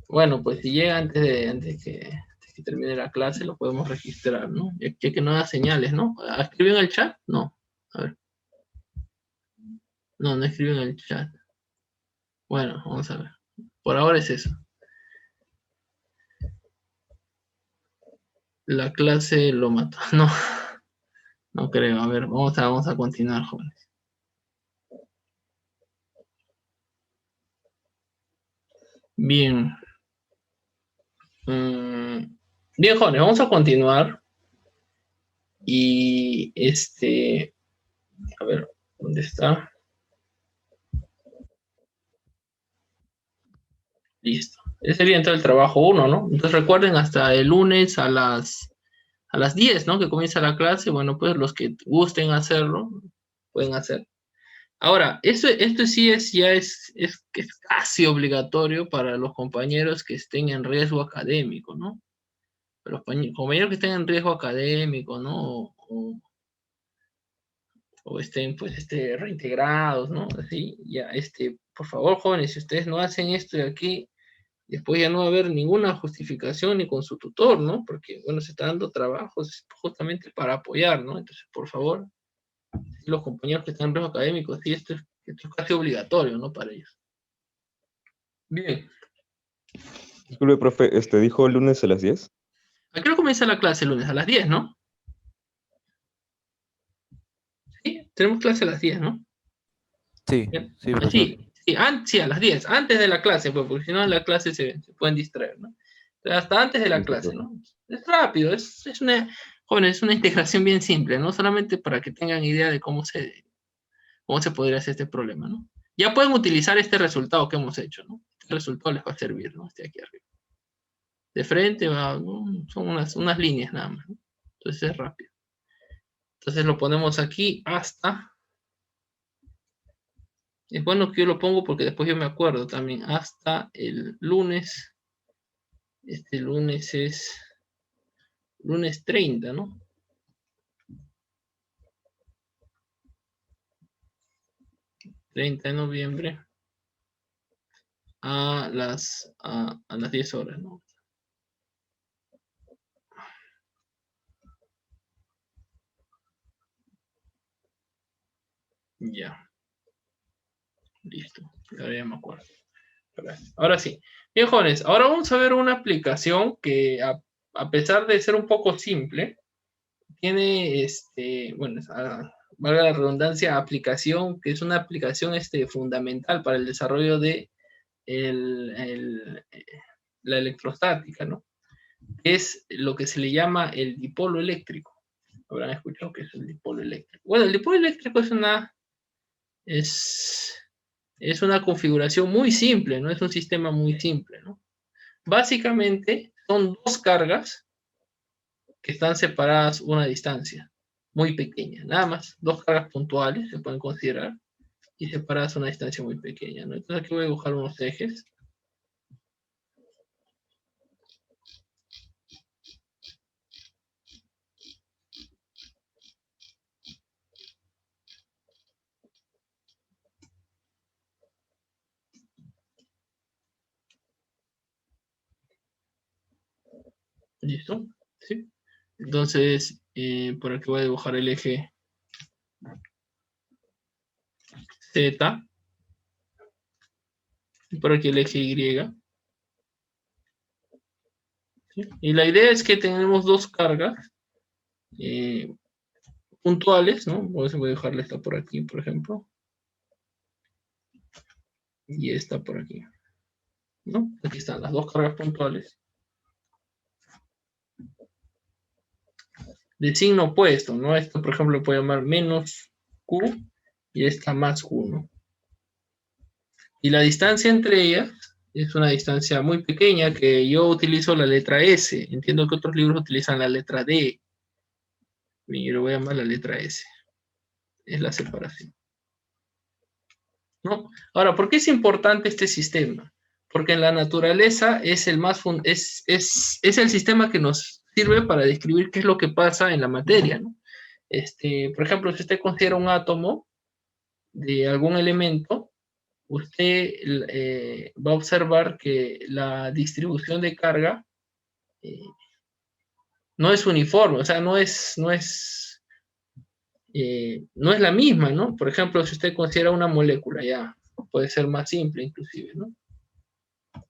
bueno, pues si llega antes que termine la clase, lo podemos registrar, ¿no? Ya que no da señales, ¿no? ¿Escribió en el chat? No. A ver. No escribió en el chat. Bueno, vamos a ver. Por ahora es eso. La clase lo mató. No. No creo. A ver, vamos a continuar, jóvenes. Bien. Bien, jóvenes, vamos a continuar. Y a ver, ¿dónde está? Listo. Ese sería entonces el trabajo 1, ¿no? Entonces recuerden, hasta el lunes a las 10, ¿no? Que comienza la clase. Bueno, pues los que gusten hacerlo, pueden hacer. Ahora, esto sí es casi obligatorio para los compañeros que estén en riesgo académico, ¿no? Los compañeros que estén en riesgo académico, ¿no? O estén, pues, reintegrados, ¿no? Así, ya, por favor, jóvenes, si ustedes no hacen esto de aquí, después ya no va a haber ninguna justificación ni con su tutor, ¿no? Porque, bueno, se está dando trabajos justamente para apoyar, ¿no? Entonces, por favor, Los compañeros que están en riesgo académico, sí, esto es casi obligatorio, ¿no? Para ellos. Bien. Disculpe, profe, ¿dijo el lunes a las 10? ¿A qué hora comienza la clase el lunes? A las 10, ¿no? Sí, tenemos clase a las 10, ¿no? Sí, Bien. sí, profesor. Sí, a las 10, antes de la clase, pues, porque si no en la clase se pueden distraer, ¿no? Entonces, hasta antes de la clase, ¿no? Es rápido, jóvenes, es una integración bien simple, ¿no? Solamente para que tengan idea de cómo se podría hacer este problema, ¿no? Ya pueden utilizar este resultado que hemos hecho, ¿no? Este resultado les va a servir, ¿no? Este aquí arriba. De frente ¿no? Son unas líneas nada más, ¿no? Entonces es rápido. Entonces lo ponemos aquí hasta... Es bueno que yo lo pongo porque después yo me acuerdo también. Hasta el lunes. Este lunes es... Lunes 30, ¿no? ...30 de noviembre... a las 10 horas, ¿no? Ya. Listo. Ahora ya me acuerdo. Gracias. Ahora sí. Bien, jóvenes. Ahora vamos a ver una aplicación que a pesar de ser un poco simple, tiene, bueno, valga la redundancia, aplicación, que es una aplicación fundamental para el desarrollo de la electrostática, ¿no? Es lo que se le llama el dipolo eléctrico. Habrán escuchado que es el dipolo eléctrico. Bueno, el dipolo eléctrico es una configuración muy simple, ¿no? Es un sistema muy simple, ¿no? Básicamente son dos cargas que están separadas una distancia muy pequeña, nada más, dos cargas puntuales se pueden considerar y separadas una distancia muy pequeña, ¿no? Entonces aquí voy a dibujar unos ejes. ¿Listo? ¿Sí? Entonces, por aquí voy a dibujar el eje Z. Y por aquí el eje Y. ¿Sí? Y la idea es que tenemos dos cargas puntuales, ¿no? Voy a dejarle esta por aquí, por ejemplo. Y esta por aquí. ¿No? Aquí están las dos cargas puntuales. De signo opuesto, ¿no? Esto, por ejemplo, lo puedo llamar menos Q y esta más Q, ¿no? Y la distancia entre ellas es una distancia muy pequeña que yo utilizo la letra S. Entiendo que otros libros utilizan la letra D. Yo lo voy a llamar la letra S. Es la separación. ¿No? Ahora, ¿por qué es importante este sistema? Porque en la naturaleza es el el sistema que nos sirve para describir qué es lo que pasa en la materia, ¿no? Por ejemplo, si usted considera un átomo de algún elemento, usted va a observar que la distribución de carga no es uniforme, o sea, no es la misma, ¿no? Por ejemplo, si usted considera una molécula, ya puede ser más simple inclusive, ¿no?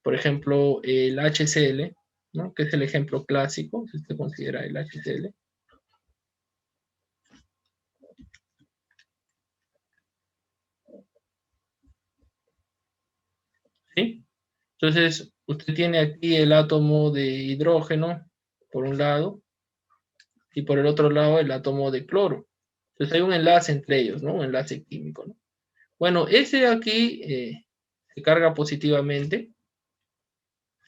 Por ejemplo, el HCl, ¿no? Que es el ejemplo clásico, si usted considera el HCl. ¿Sí? Entonces, usted tiene aquí el átomo de hidrógeno, por un lado, y por el otro lado el átomo de cloro. Entonces hay un enlace entre ellos, ¿no? Un enlace químico, ¿no? Bueno, ese de aquí se carga positivamente,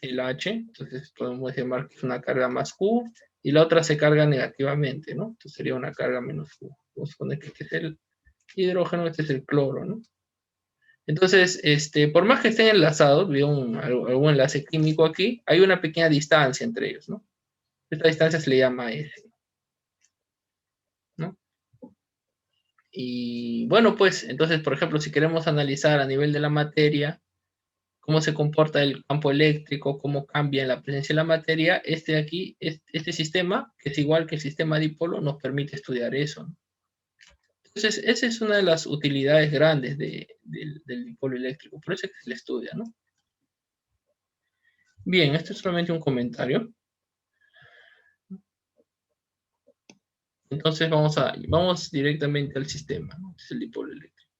el H, entonces podemos llamar que es una carga más Q, y la otra se carga negativamente, ¿no? Entonces sería una carga menos Q. Vamos a poner que este es el hidrógeno, este es el cloro, ¿no? Entonces, por más que estén enlazados, veo algún enlace químico aquí, hay una pequeña distancia entre ellos, ¿no? Esta distancia se le llama S, ¿no? Y bueno, pues, entonces, por ejemplo, si queremos analizar a nivel de la materia, cómo se comporta el campo eléctrico, cómo cambia en la presencia de la materia, este sistema, que es igual que el sistema dipolo, nos permite estudiar eso, ¿no? Entonces, esa es una de las utilidades grandes del dipolo eléctrico, por eso es que se le estudia, ¿no? Bien, esto es solamente un comentario. Entonces vamos directamente al sistema, ¿no? Es el dipolo eléctrico.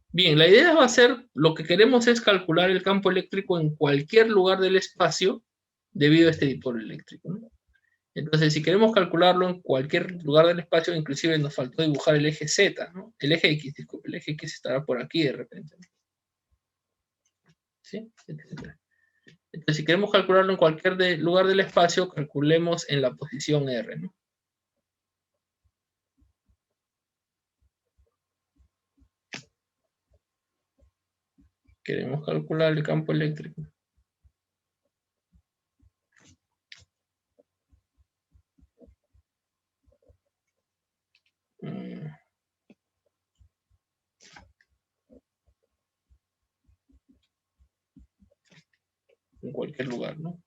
Bien, la idea va a ser, lo que queremos es calcular el campo eléctrico en cualquier lugar del espacio debido a este dipolo eléctrico, ¿no? Entonces, si queremos calcularlo en cualquier lugar del espacio, inclusive nos faltó dibujar el eje Z, ¿no? El eje X, disculpe, el eje X estará por aquí de repente, ¿no? ¿Sí? Etcétera. Entonces, si queremos calcularlo en cualquier lugar del espacio, calculemos en la posición R, ¿no? Queremos calcular el campo eléctrico. En cualquier lugar, ¿no?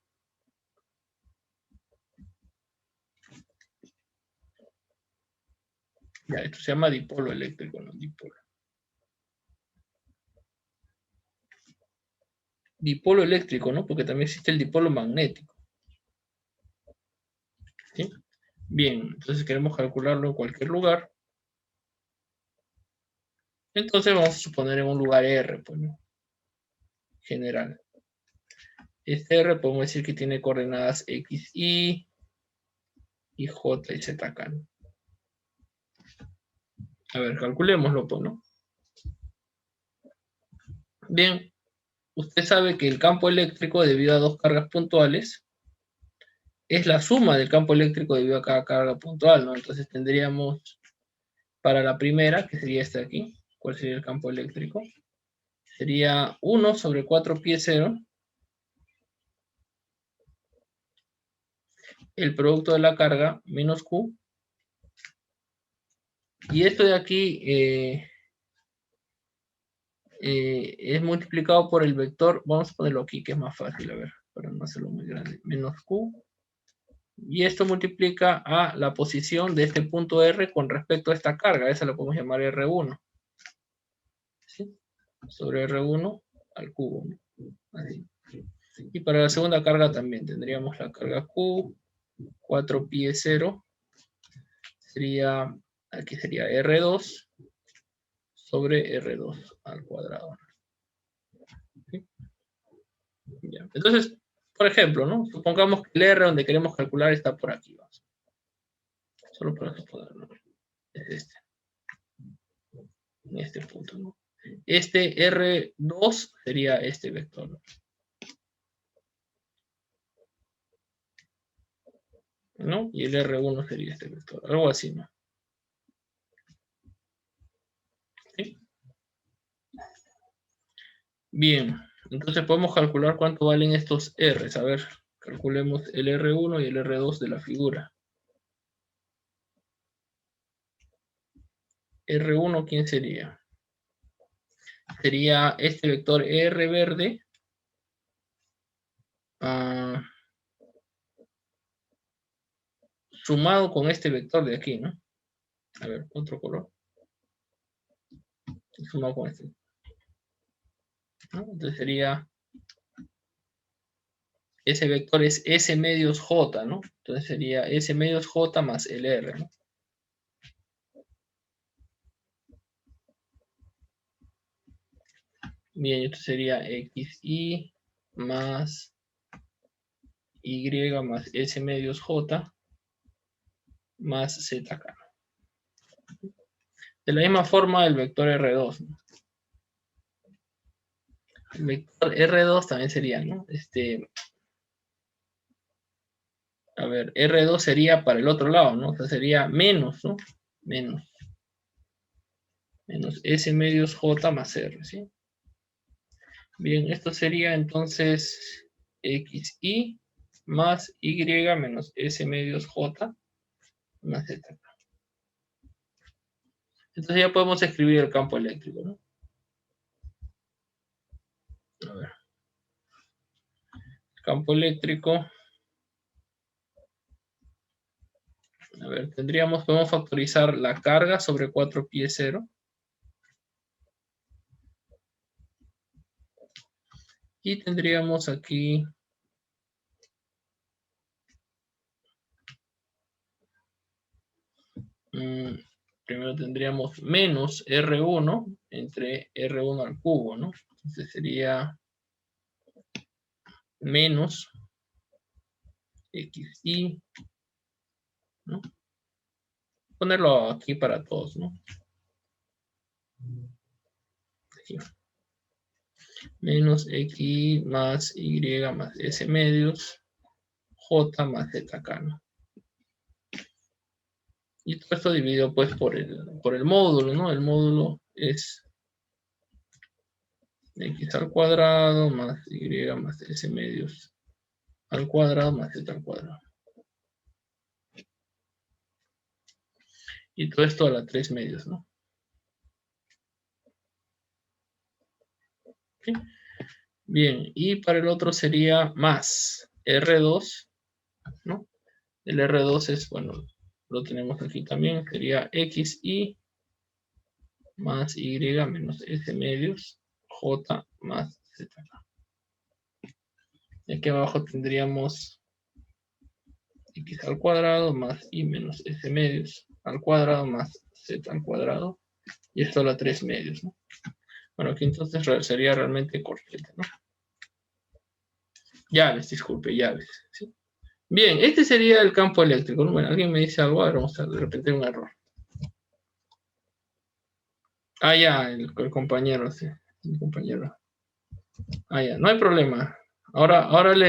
Ya, esto se llama dipolo eléctrico, ¿no? Dipolo. Dipolo eléctrico, ¿no? Porque también existe el dipolo magnético. ¿Sí? Bien, entonces queremos calcularlo en cualquier lugar. Entonces vamos a suponer en un lugar R, pues, ¿no? General. Este R podemos decir que tiene coordenadas X, Y J y Z acá, ¿no? A ver, calculémoslo, pues, ¿no? Bien, usted sabe que el campo eléctrico debido a dos cargas puntuales es la suma del campo eléctrico debido a cada carga puntual, ¿no? Entonces tendríamos para la primera, que sería esta de aquí, ¿cuál sería el campo eléctrico? Sería 1 sobre 4 pi 0. El producto de la carga menos Q. Y esto de aquí es multiplicado por el vector, vamos a ponerlo aquí que es más fácil, a ver, para no hacerlo muy grande, menos Q. Y esto multiplica a la posición de este punto R con respecto a esta carga, esa la podemos llamar R1. ¿Sí? Sobre R1 al cubo, ¿no? Así. Y para la segunda carga también tendríamos la carga Q, 4 pi 0, sería, aquí sería R2 sobre R2 al cuadrado. ¿Sí? Ya. Entonces, por ejemplo, ¿no? Supongamos que el R donde queremos calcular está por aquí. ¿Va? Solo para suponerlo. Es este. En este punto, ¿no? Este R2 sería este vector, ¿no? ¿No? Y el R1 sería este vector, algo así, ¿no? ¿Sí? Bien, entonces podemos calcular cuánto valen estos R's. A ver, calculemos el R1 y el R2 de la figura. R1, ¿quién sería? Sería este vector R verde. Sumado con este vector de aquí, ¿no? A ver, otro color. Sumado con este. ¿No? Entonces sería, ese vector es S medios J, ¿no? Entonces sería S medios J más el R, ¿no? Bien, esto sería XY más Y más S medios J más ZK. De la misma forma el vector R2, ¿no? El vector R2 también sería, ¿no? A ver, R2 sería para el otro lado, ¿no? O sea, sería menos, ¿no? Menos S medios J más R, ¿sí? Bien, esto sería entonces XY más Y menos S medios J más Z. Entonces ya podemos escribir el campo eléctrico, ¿no? A ver. Campo eléctrico. A ver, podemos factorizar la carga sobre 4π0. Y tendríamos aquí primero tendríamos menos R1 entre R1 al cubo, ¿no? Entonces sería menos XI, ¿no? Ponerlo aquí para todos, ¿no? Aquí. Menos X más Y más S medios, J más ZK, ¿no? Y todo esto dividido pues por el módulo, ¿no? El módulo es X al cuadrado más Y más S medios al cuadrado más Z al cuadrado. Y todo esto a la 3 medios, ¿no? ¿Sí? Bien, y para el otro sería más R2, ¿no? El R2 es, bueno, lo tenemos aquí también, sería XI más Y menos S medios, J más ZK. Y aquí abajo tendríamos X al cuadrado más I menos S medios al cuadrado más Z al cuadrado. Y esto a la 3 medios, ¿no? Bueno, aquí entonces sería realmente corriente, ¿no? Llaves, disculpe, llaves, ¿sí? Bien, este sería el campo eléctrico, ¿no? Bueno, alguien me dice algo, a ver, vamos a ver, de repente un error. Ah, ya, el compañero, sí, el compañero. Ah, ya, no hay problema. Ahora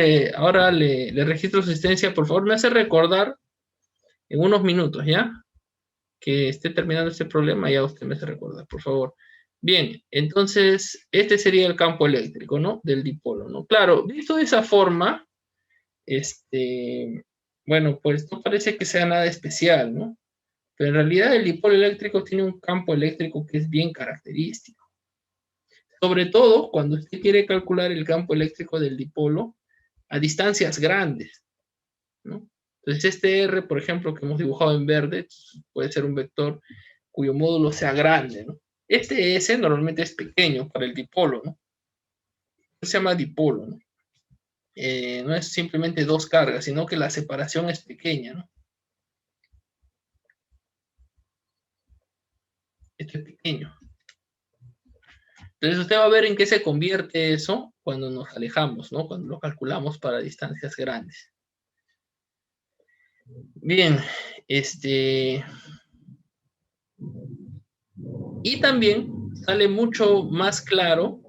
le registro su asistencia, por favor, me hace recordar en unos minutos, ¿ya? Que esté terminando este problema, ya usted me hace recordar, por favor. Bien, entonces, este sería el campo eléctrico, ¿no? Del dipolo, ¿no? Claro, visto de esa forma, bueno, pues no parece que sea nada especial, ¿no? Pero en realidad el dipolo eléctrico tiene un campo eléctrico que es bien característico. Sobre todo cuando usted quiere calcular el campo eléctrico del dipolo a distancias grandes, ¿no? Entonces este R, por ejemplo, que hemos dibujado en verde, puede ser un vector cuyo módulo sea grande, ¿no? Este S normalmente es pequeño para el dipolo, ¿no? Se llama dipolo, ¿no? No es simplemente dos cargas, sino que la separación es pequeña, ¿no? Este es pequeño. Entonces usted va a ver en qué se convierte eso cuando nos alejamos, ¿no? Cuando lo calculamos para distancias grandes. Bien, y también sale mucho más claro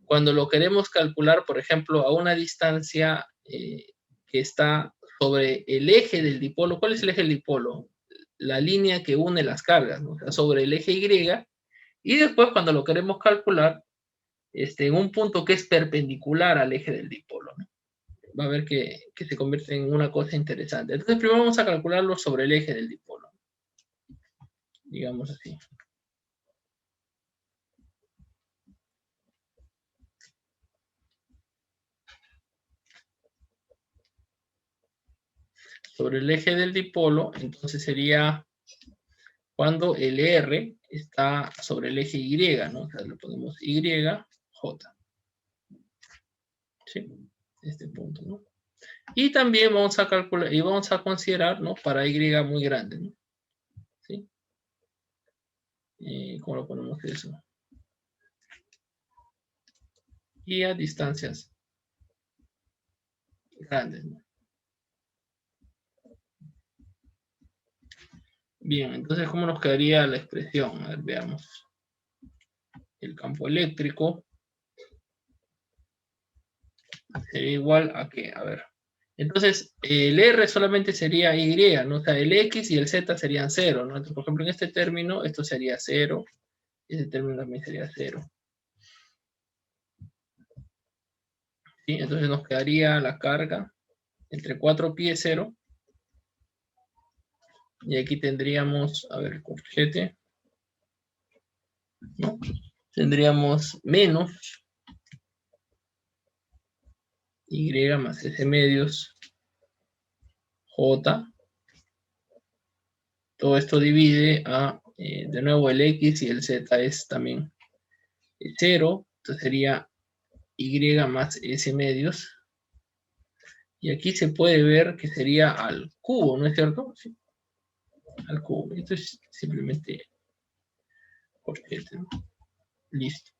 cuando lo queremos calcular, por ejemplo, a una distancia que está sobre el eje del dipolo. ¿Cuál es el eje del dipolo? La línea que une las cargas, ¿no? O sea, sobre el eje Y. Y después cuando lo queremos calcular en un punto que es perpendicular al eje del dipolo, ¿no? Va a ver que se convierte en una cosa interesante. Entonces primero vamos a calcularlo sobre el eje del dipolo. Digamos así. Sobre el eje del dipolo, entonces sería cuando el R está sobre el eje Y, ¿no? O sea, le ponemos Y, J. ¿Sí? Este punto, ¿no? Y también vamos a calcular, y vamos a considerar, ¿no? Para Y muy grande, ¿no? ¿Sí? ¿Cómo lo ponemos eso? Y a distancias grandes, ¿no? Bien, entonces, ¿cómo nos quedaría la expresión? A ver, veamos. El campo eléctrico sería igual a qué, a ver. Entonces, el R solamente sería Y, ¿no? O sea, el X y el Z serían 0, ¿no? Entonces, por ejemplo, en este término, esto sería 0. Y este término también sería 0. ¿Sí? Entonces nos quedaría la carga entre 4π0. Y aquí tendríamos, a ver, el corchete, ¿no? Tendríamos menos Y más S medios J todo esto divide a, de nuevo, el X y el Z es también 0. Entonces sería Y más S medios. Y aquí se puede ver que sería al cubo, ¿no es cierto? Sí. Al cubo. Esto es simplemente corchete, ¿no? Listo.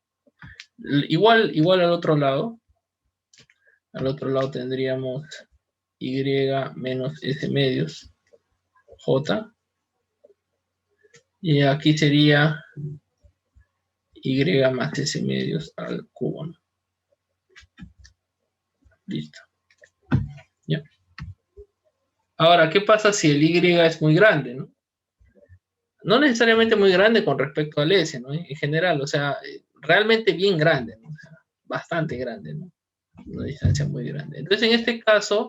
Igual al otro lado. Al otro lado tendríamos Y menos S medios, J. Y aquí sería Y más S medios al cubo, ¿no? Listo. Ya. Ahora, ¿qué pasa si el Y es muy grande, ¿no? No necesariamente muy grande con respecto al S, ¿no? En general, o sea, realmente bien grande, ¿no? O sea, bastante grande, ¿no? Una distancia muy grande. Entonces, en este caso,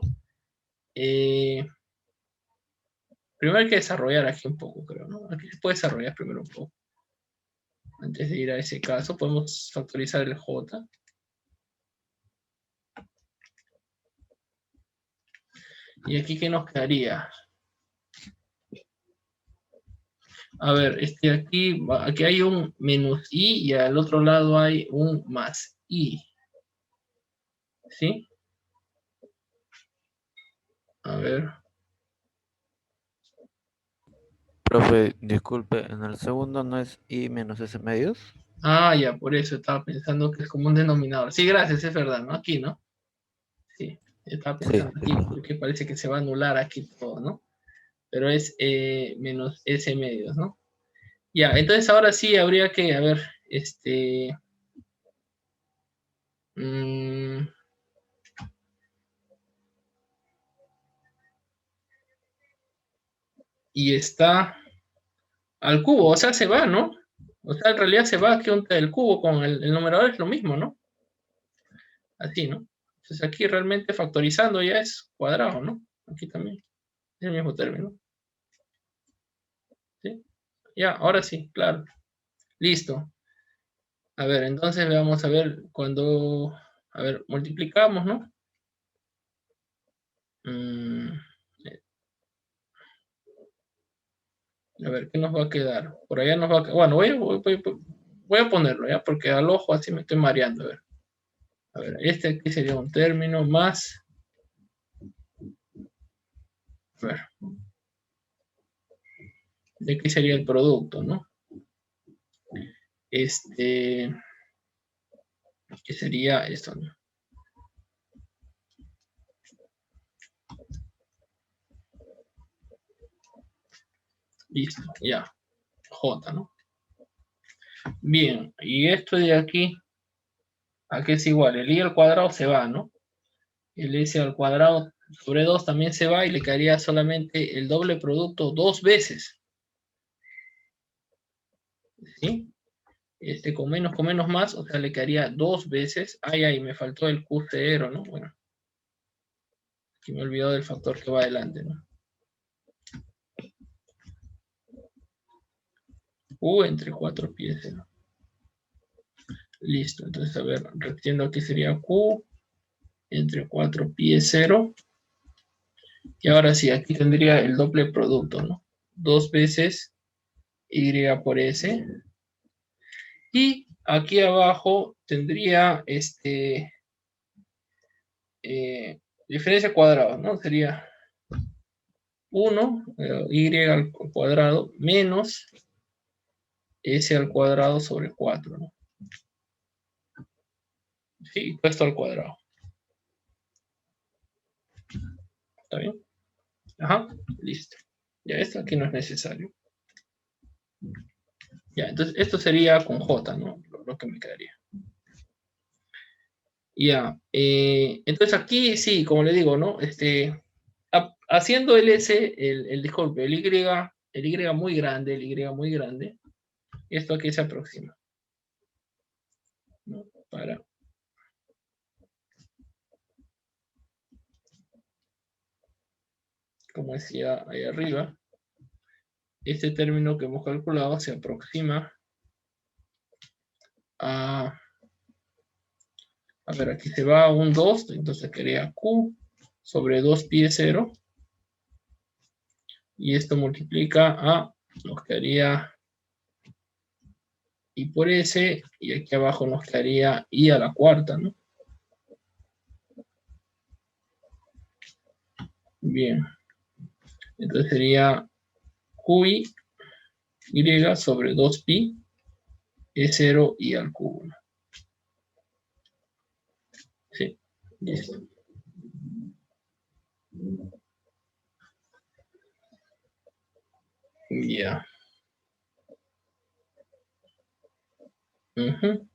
primero hay que desarrollar aquí un poco, creo, ¿no? Aquí se puede desarrollar primero un poco. Antes de ir a ese caso, podemos factorizar el J. ¿Y aquí qué nos quedaría? A ver, aquí hay un menos I y al otro lado hay un más I. ¿Sí? A ver. Profe, disculpe, en el segundo no es I menos S medios. Ah, ya, por eso estaba pensando que es como un denominador. Sí, gracias, es verdad, ¿no? Aquí, ¿no? Sí, estaba pensando aquí porque parece que se va a anular aquí todo, ¿no? Pero es menos S medios, ¿no? Ya, entonces ahora sí habría que, a ver, y está al cubo, o sea, se va, ¿no? O sea, en realidad se va aquí el cubo con el numerador es lo mismo, ¿no? Así, ¿no? Entonces aquí realmente factorizando ya es cuadrado, ¿no? Aquí también, es el mismo término. ¿Sí? Ya, ahora sí, claro. Listo. A ver, entonces vamos a ver cuando, a ver, multiplicamos, ¿no? A ver, ¿qué nos va a quedar? Por allá nos va a quedar, bueno, voy a ponerlo, ¿ya? Porque al ojo así me estoy mareando, a ver, este aquí sería un término más, a ver, de aquí sería el producto, ¿no? Que sería esto, ¿no? Listo, ya, J, ¿no? Bien, y esto de aquí, ¿a qué es igual? El I al cuadrado se va, ¿no? El S al cuadrado sobre 2 también se va y le quedaría solamente el doble producto 2 veces. ¿Sí? Con menos más, o sea, le quedaría 2 veces. Ay, me faltó el Q0, ¿no? Bueno. Aquí me he olvidado del factor que va adelante, ¿no? Q entre 4 pies, ¿no? Listo, entonces, a ver, repitiendo aquí sería Q entre 4 pies 0. Y ahora sí, aquí tendría el doble producto, ¿no? 2 veces Y por S. Y aquí abajo tendría diferencia cuadrada, ¿no? Sería 1, Y al cuadrado menos S al cuadrado sobre 4, ¿no? Sí, puesto al cuadrado. ¿Está bien? Ajá, listo. Ya esto aquí no es necesario. Ya, entonces esto sería con J, ¿no? Lo que me quedaría. Ya, entonces aquí sí, como le digo, ¿no? Haciendo el S, disculpe, el Y muy grande, esto aquí se aproxima, ¿no? Para como decía ahí arriba, este término que hemos calculado se aproxima a ver, aquí se va un 2, entonces quedaría Q sobre 2 pi 0 Y esto multiplica a, nos quedaría I por S, y aquí abajo nos quedaría I a la cuarta, ¿no? Bien. Entonces sería QI Y sobre 2pi E0 I al cubo. Sí, listo. Ya. Ujú.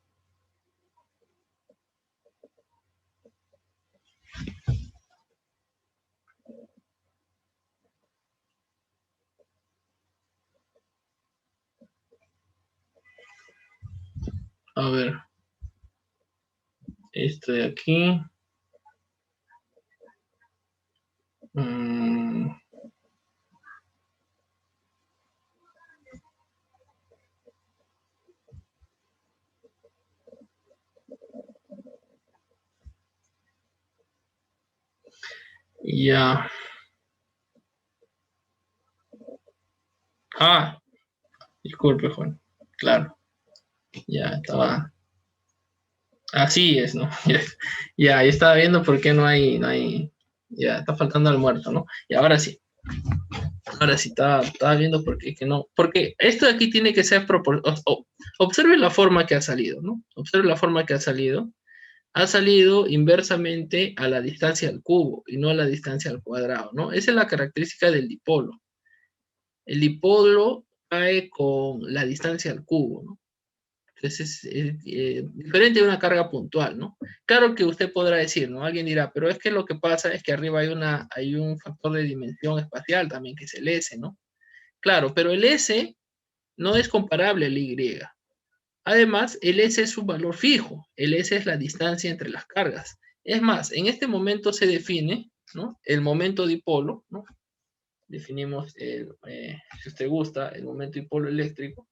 A ver. Esto de aquí. Ya. Ah, disculpe, Juan. Claro. Ya estaba. Así es, ¿no? Ya estaba viendo por qué no hay. Ya está faltando al muerto, ¿no? Y ahora sí. Ahora sí, estaba viendo por qué que no. Porque esto de aquí tiene que ser observe la forma que ha salido, ¿no? Observe la forma que ha salido. Ha salido inversamente a la distancia al cubo y no a la distancia al cuadrado, ¿no? Esa es la característica del dipolo. El dipolo cae con la distancia al cubo, ¿no? Entonces es diferente de una carga puntual, ¿no? Claro que usted podrá decir, ¿no? Alguien dirá, pero es que lo que pasa es que arriba hay un factor de dimensión espacial también, que es el S, ¿no? Claro, pero el S no es comparable al Y. Además, el S es un valor fijo. El S es la distancia entre las cargas. Es más, en este momento se define, ¿no? El momento dipolo, ¿no? Definimos, si usted gusta, el momento dipolo eléctrico.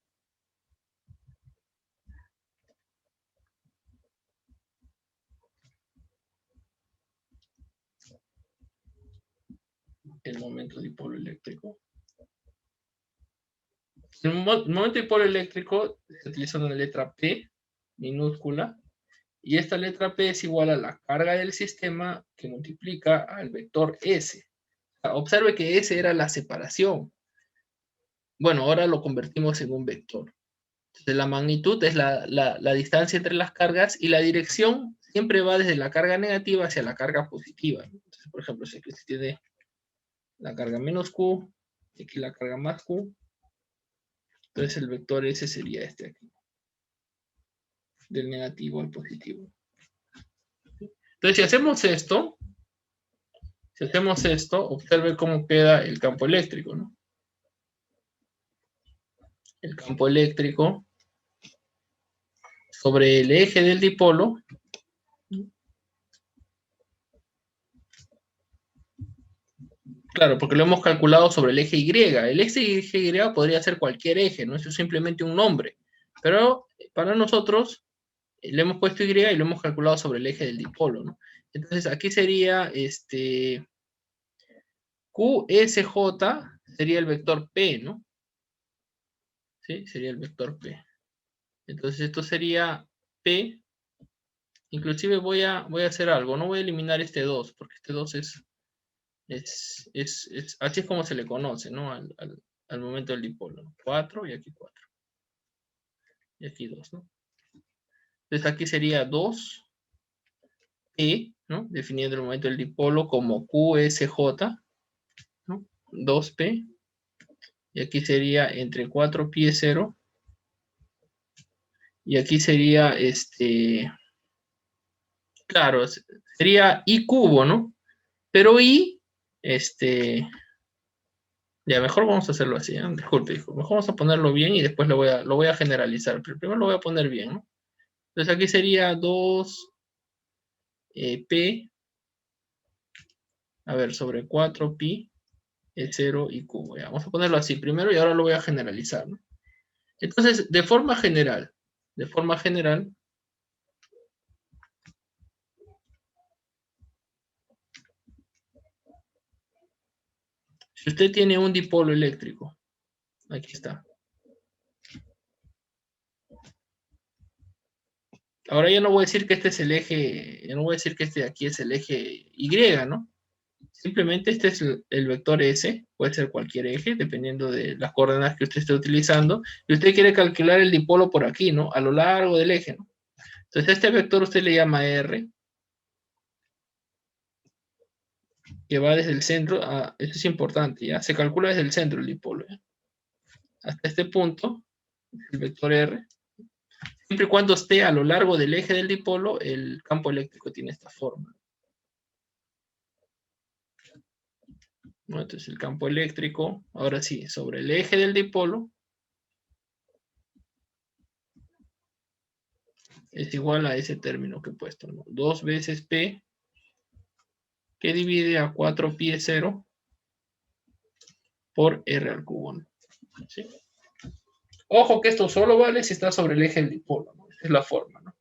El momento dipolo eléctrico. El momento dipolo eléctrico se utiliza una letra P minúscula, y esta letra P es igual a la carga del sistema que multiplica al vector S. Observe que S era la separación. Bueno, ahora lo convertimos en un vector. Entonces, la magnitud es la distancia entre las cargas, y la dirección siempre va desde la carga negativa hacia la carga positiva. Entonces, por ejemplo, si aquí se tiene la carga menos Q, y aquí la carga más Q, entonces el vector S sería este aquí, del negativo al positivo. Entonces, si hacemos esto, observe cómo queda el campo eléctrico, ¿no? El campo eléctrico sobre el eje del dipolo, claro, porque lo hemos calculado sobre el eje Y. El eje Y podría ser cualquier eje, ¿no? Eso es simplemente un nombre. Pero para nosotros le hemos puesto Y y lo hemos calculado sobre el eje del dipolo, ¿no? Entonces aquí sería QSJ sería el vector P, ¿no? ¿Sí? Sería el vector P. Entonces esto sería P. Inclusive voy a hacer algo. No voy a eliminar este 2, porque este 2 así es como se le conoce, ¿no? Al momento del dipolo, ¿no? 4 y aquí 4. Y aquí 2, ¿no? Entonces aquí sería 2P, ¿no? Definiendo el momento del dipolo como QSJ, ¿no? 2P. Y aquí sería entre 4pi es 0. Y aquí sería, claro, sería I cubo, ¿no? Pero I, ya mejor vamos a hacerlo así, ¿eh? Disculpe, mejor vamos a ponerlo bien y después lo voy a generalizar, pero primero lo voy a poner bien, ¿no? Entonces aquí sería 2P, a ver, sobre 4pi es 0 y cubo. Ya, vamos a ponerlo así primero y ahora lo voy a generalizar, ¿no? Entonces, de forma general, Si usted tiene un dipolo eléctrico, aquí está. Ahora ya no voy a decir que este es el eje, ya no voy a decir que este de aquí es el eje Y, ¿no? Simplemente este es el vector S, puede ser cualquier eje, dependiendo de las coordenadas que usted esté utilizando, y usted quiere calcular el dipolo por aquí, ¿no? A lo largo del eje, ¿no? Entonces este vector usted le llama R, que va desde el centro, eso es importante, ¿ya? Se calcula desde el centro el dipolo, ¿ya? Hasta este punto, el vector R, siempre y cuando esté a lo largo del eje del dipolo, el campo eléctrico tiene esta forma. ¿No? Entonces el campo eléctrico, ahora sí, sobre el eje del dipolo, es igual a ese término que he puesto, ¿no? 2 veces P, que divide a 4π0 por R al cubo, ¿no? ¿Sí? Ojo que esto solo vale si está sobre el eje del dipolo, ¿no? Esa es la forma, ¿no?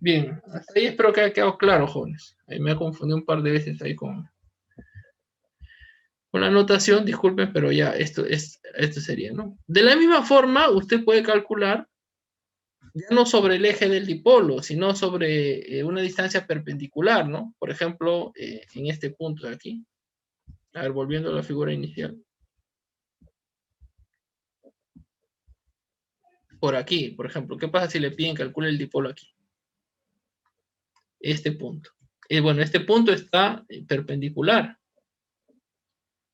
Bien, hasta ahí espero que haya quedado claro, jóvenes. Ahí me he confundido un par de veces ahí con la anotación, disculpen, pero ya esto sería, ¿no? De la misma forma, usted puede calcular, ya no sobre el eje del dipolo, sino sobre una distancia perpendicular, ¿no? Por ejemplo, en este punto de aquí. A ver, volviendo a la figura inicial. Por aquí, por ejemplo. ¿Qué pasa si le piden calcule el dipolo aquí? Este punto. Bueno, este punto está perpendicular.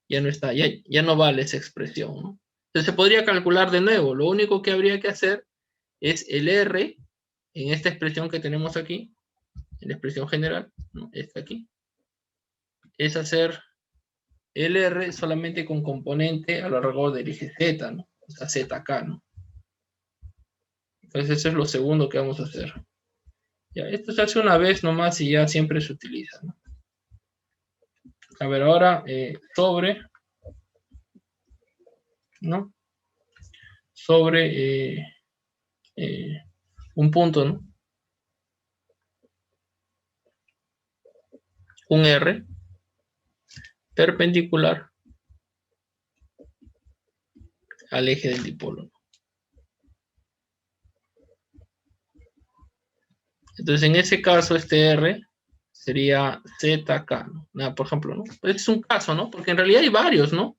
Ya no está, ya no vale esa expresión, ¿no? Entonces se podría calcular de nuevo. Lo único que habría que hacer es el R en esta expresión que tenemos aquí, en la expresión general, ¿no? Esta aquí, es hacer el R solamente con componente a lo largo del eje Z, ¿no? O sea, Z acá, ¿no? Entonces eso es lo segundo que vamos a hacer. Ya, esto se hace una vez nomás y ya siempre se utiliza, ¿no? A ver, ahora sobre, ¿no? Sobre un punto, ¿no? Un R perpendicular al eje del dipolo. Entonces, en ese caso, este R sería ZK, ¿no? Nada, por ejemplo, ¿no? Este es un caso, ¿no? Porque en realidad hay varios, ¿no?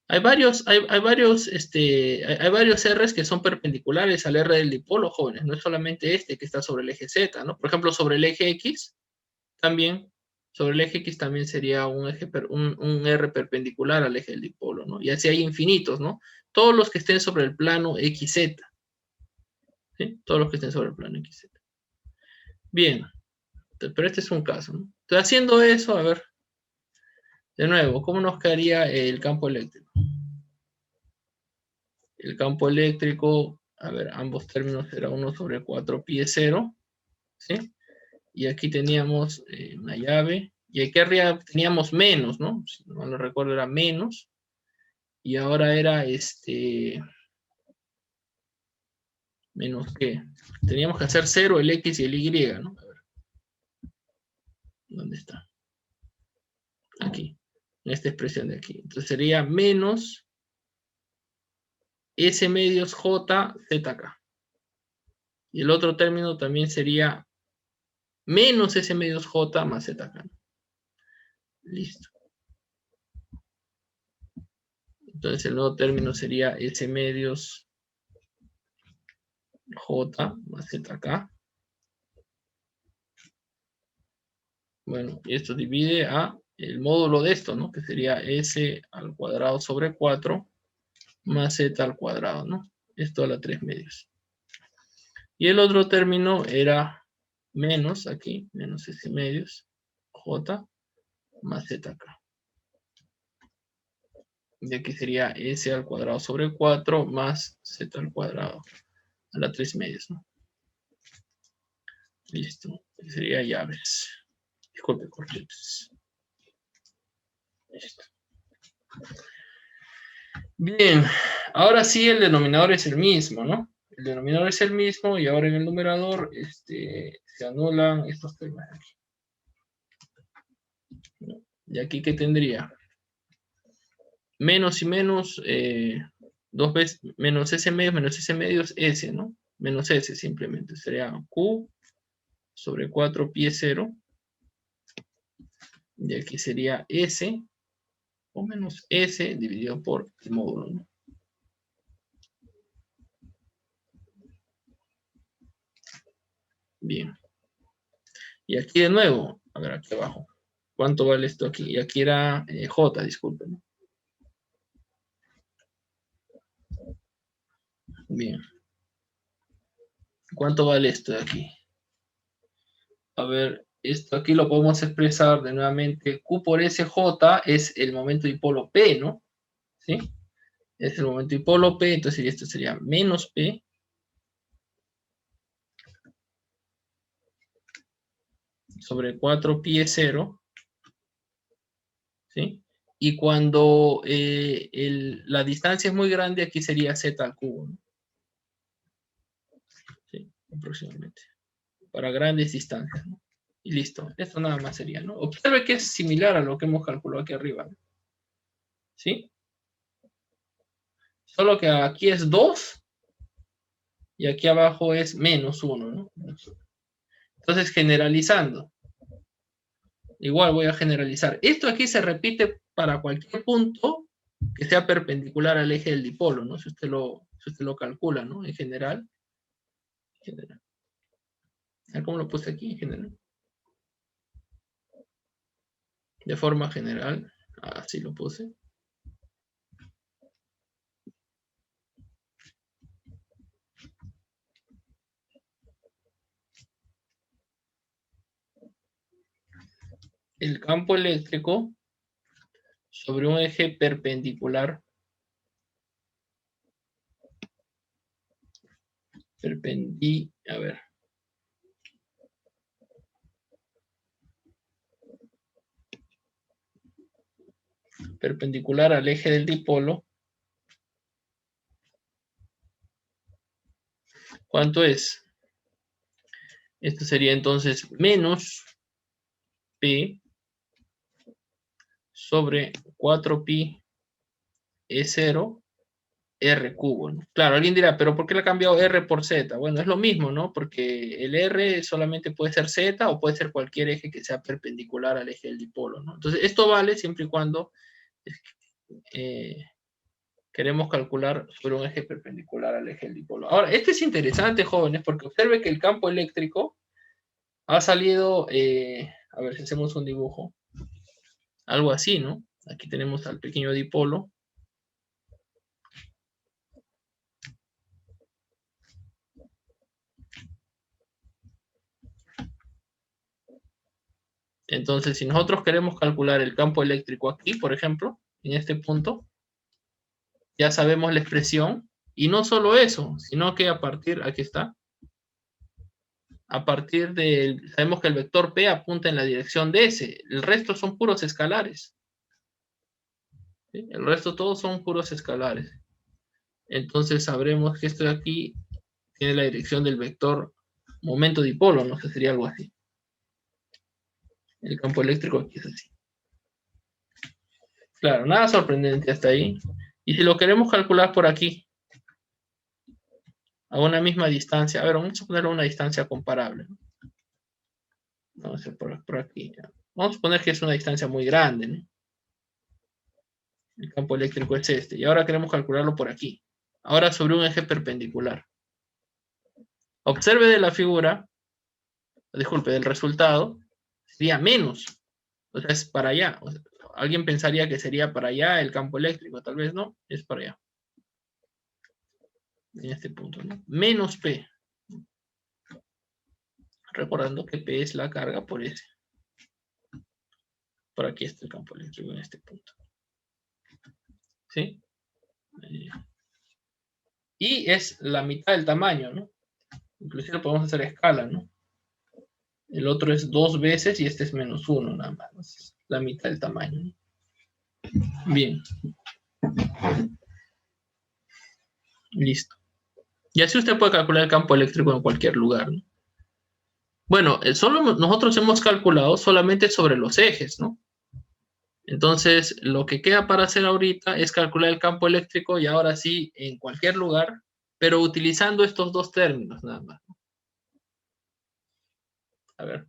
Hay varios R's que son perpendiculares al R del dipolo, jóvenes. No es solamente este que está sobre el eje Z, ¿no? Por ejemplo, sobre el eje X, también, sobre el eje X también sería un R perpendicular al eje del dipolo, ¿no? Y así hay infinitos, ¿no? Todos los que estén sobre el plano XZ. ¿Sí? Todos los que estén sobre el plano XZ. Bien, pero este es un caso, ¿no? Estoy haciendo eso, a ver, de nuevo, ¿cómo nos quedaría el campo eléctrico? El campo eléctrico, a ver, ambos términos era 1 sobre 4π0, ¿sí? Y aquí teníamos una llave, y aquí arriba teníamos menos, ¿no? Si no lo recuerdo era menos, y ahora era menos qué. Teníamos que hacer 0 el X y el Y, ¿no? A ver. ¿Dónde está? Aquí, en esta expresión de aquí. Entonces sería menos S medios J ZK. Y el otro término también sería menos S medios J más ZK. Listo. Entonces el nuevo término sería S medios J más ZK. Bueno, y esto divide a el módulo de esto, ¿no? Que sería S al cuadrado sobre 4 más Z al cuadrado, ¿no? Esto a la 3 medios. Y el otro término era menos aquí, menos S medios J más ZK. Y aquí sería S al cuadrado sobre 4 más Z al cuadrado a la 3 medios, ¿no? Listo. Sería llaves. Disculpe, corchetes. Listo. Bien. Ahora sí el denominador es el mismo, ¿no? El denominador es el mismo y ahora en el numerador se anulan estos términos aquí. ¿Y aquí qué tendría? Menos y menos, dos veces, menos S medio es S, ¿no? Menos S simplemente. Sería Q sobre 4pi 0. Y aquí sería S o menos S dividido por el módulo, ¿no? Bien. Y aquí de nuevo, a ver aquí abajo. ¿Cuánto vale esto aquí? Y aquí era J, disculpen, ¿no? Bien. ¿Cuánto vale esto de aquí? A ver, esto aquí lo podemos expresar de nuevamente. Q por SJ es el momento dipolo P, ¿no? ¿Sí? Es el momento dipolo P, entonces esto sería menos P. Sobre 4pi 0. ¿Sí? Y cuando la distancia es muy grande, aquí sería z al cubo, ¿no? Sí, aproximadamente. Para grandes distancias, ¿no? Y listo. Esto nada más sería, ¿no? Observe que es similar a lo que hemos calculado aquí arriba, ¿no? ¿Sí? Solo que aquí es 2 y aquí abajo es menos 1, ¿no? Entonces, generalizando. Igual voy a generalizar. Esto aquí se repite para cualquier punto que sea perpendicular al eje del dipolo, ¿no? Si usted lo calcula, ¿no? En general. A ver cómo lo puse aquí en general. De forma general. Así lo puse. El campo eléctrico sobre un eje perpendicular. A ver. Perpendicular al eje del dipolo. ¿Cuánto es? Esto sería entonces menos P sobre 4pi E0 R cubo, ¿no? Claro, alguien dirá, pero ¿por qué le ha cambiado R por Z? Bueno, es lo mismo, ¿no? Porque el R solamente puede ser Z o puede ser cualquier eje que sea perpendicular al eje del dipolo, ¿no? Entonces, esto vale siempre y cuando queremos calcular sobre un eje perpendicular al eje del dipolo. Ahora, esto es interesante, jóvenes, porque observe que el campo eléctrico ha salido, a ver si hacemos un dibujo, algo así, ¿no? Aquí tenemos al pequeño dipolo. Entonces, si nosotros queremos calcular el campo eléctrico aquí, por ejemplo, en este punto, ya sabemos la expresión. Y no solo eso, sino que a partir, aquí está, a partir del, sabemos que el vector P apunta en la dirección de S. El resto son puros escalares. ¿Sí? El resto todos son puros escalares. Entonces sabremos que esto de aquí tiene la dirección del vector momento dipolo, no sé, sería algo así. El campo eléctrico aquí es así. Claro, nada sorprendente hasta ahí. Y si lo queremos calcular por aquí, a una misma distancia, a ver, vamos a ponerlo a una distancia comparable. Vamos a hacer por aquí. Vamos a poner que es una distancia muy grande, ¿no? El campo eléctrico es este. Y ahora queremos calcularlo por aquí. Ahora sobre un eje perpendicular. Observe de la figura, disculpe, del resultado, sería menos. O sea, es para allá. O sea, alguien pensaría que sería para allá el campo eléctrico. Tal vez no, es para allá. En este punto, ¿no? Menos P. Recordando que P es la carga por S. Por aquí está el campo eléctrico en este punto. ¿Sí? Y es la mitad del tamaño, ¿no? Inclusive podemos hacer escala, ¿no? El otro es 2 veces y este es menos 1 nada más. Es la mitad del tamaño, ¿no? Bien. Listo. Y así usted puede calcular el campo eléctrico en cualquier lugar, ¿no? Bueno, nosotros hemos calculado solamente sobre los ejes, ¿no? Entonces, lo que queda para hacer ahorita es calcular el campo eléctrico y ahora sí, en cualquier lugar, pero utilizando estos dos términos nada más. A ver.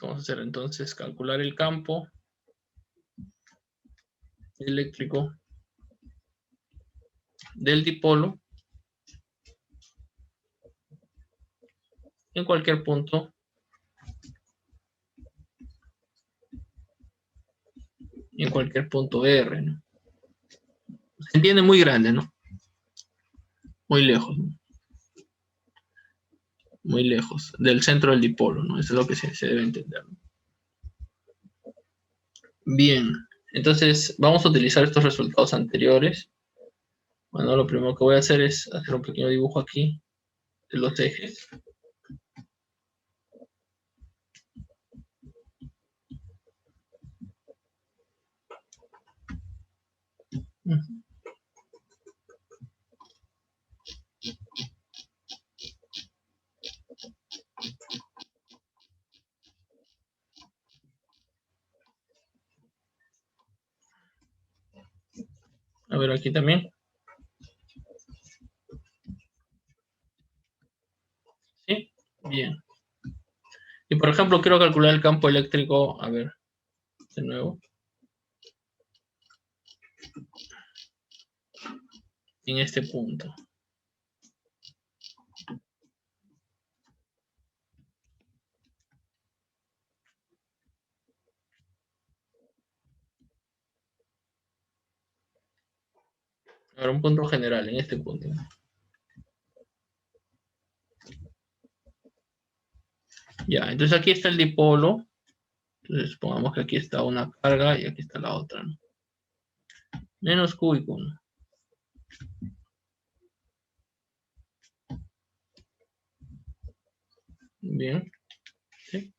Vamos a hacer entonces calcular el campo eléctrico del dipolo en cualquier punto R, ¿no? Se entiende muy grande, ¿no? Muy lejos, ¿no? Muy lejos del centro del dipolo, ¿no? Eso es lo que se debe entender, ¿no? Bien, entonces vamos a utilizar estos resultados anteriores. Bueno, lo primero que voy a hacer es hacer un pequeño dibujo aquí de los ejes. A ver, aquí también. ¿Sí? Bien. Y por ejemplo, quiero calcular el campo eléctrico, a ver, de nuevo. En este punto. Ahora un punto general en este punto. Ya, entonces aquí está el dipolo. Entonces supongamos que aquí está una carga y aquí está la otra, ¿no? Menos Q y Q, ¿no? Bien. ¿Sí?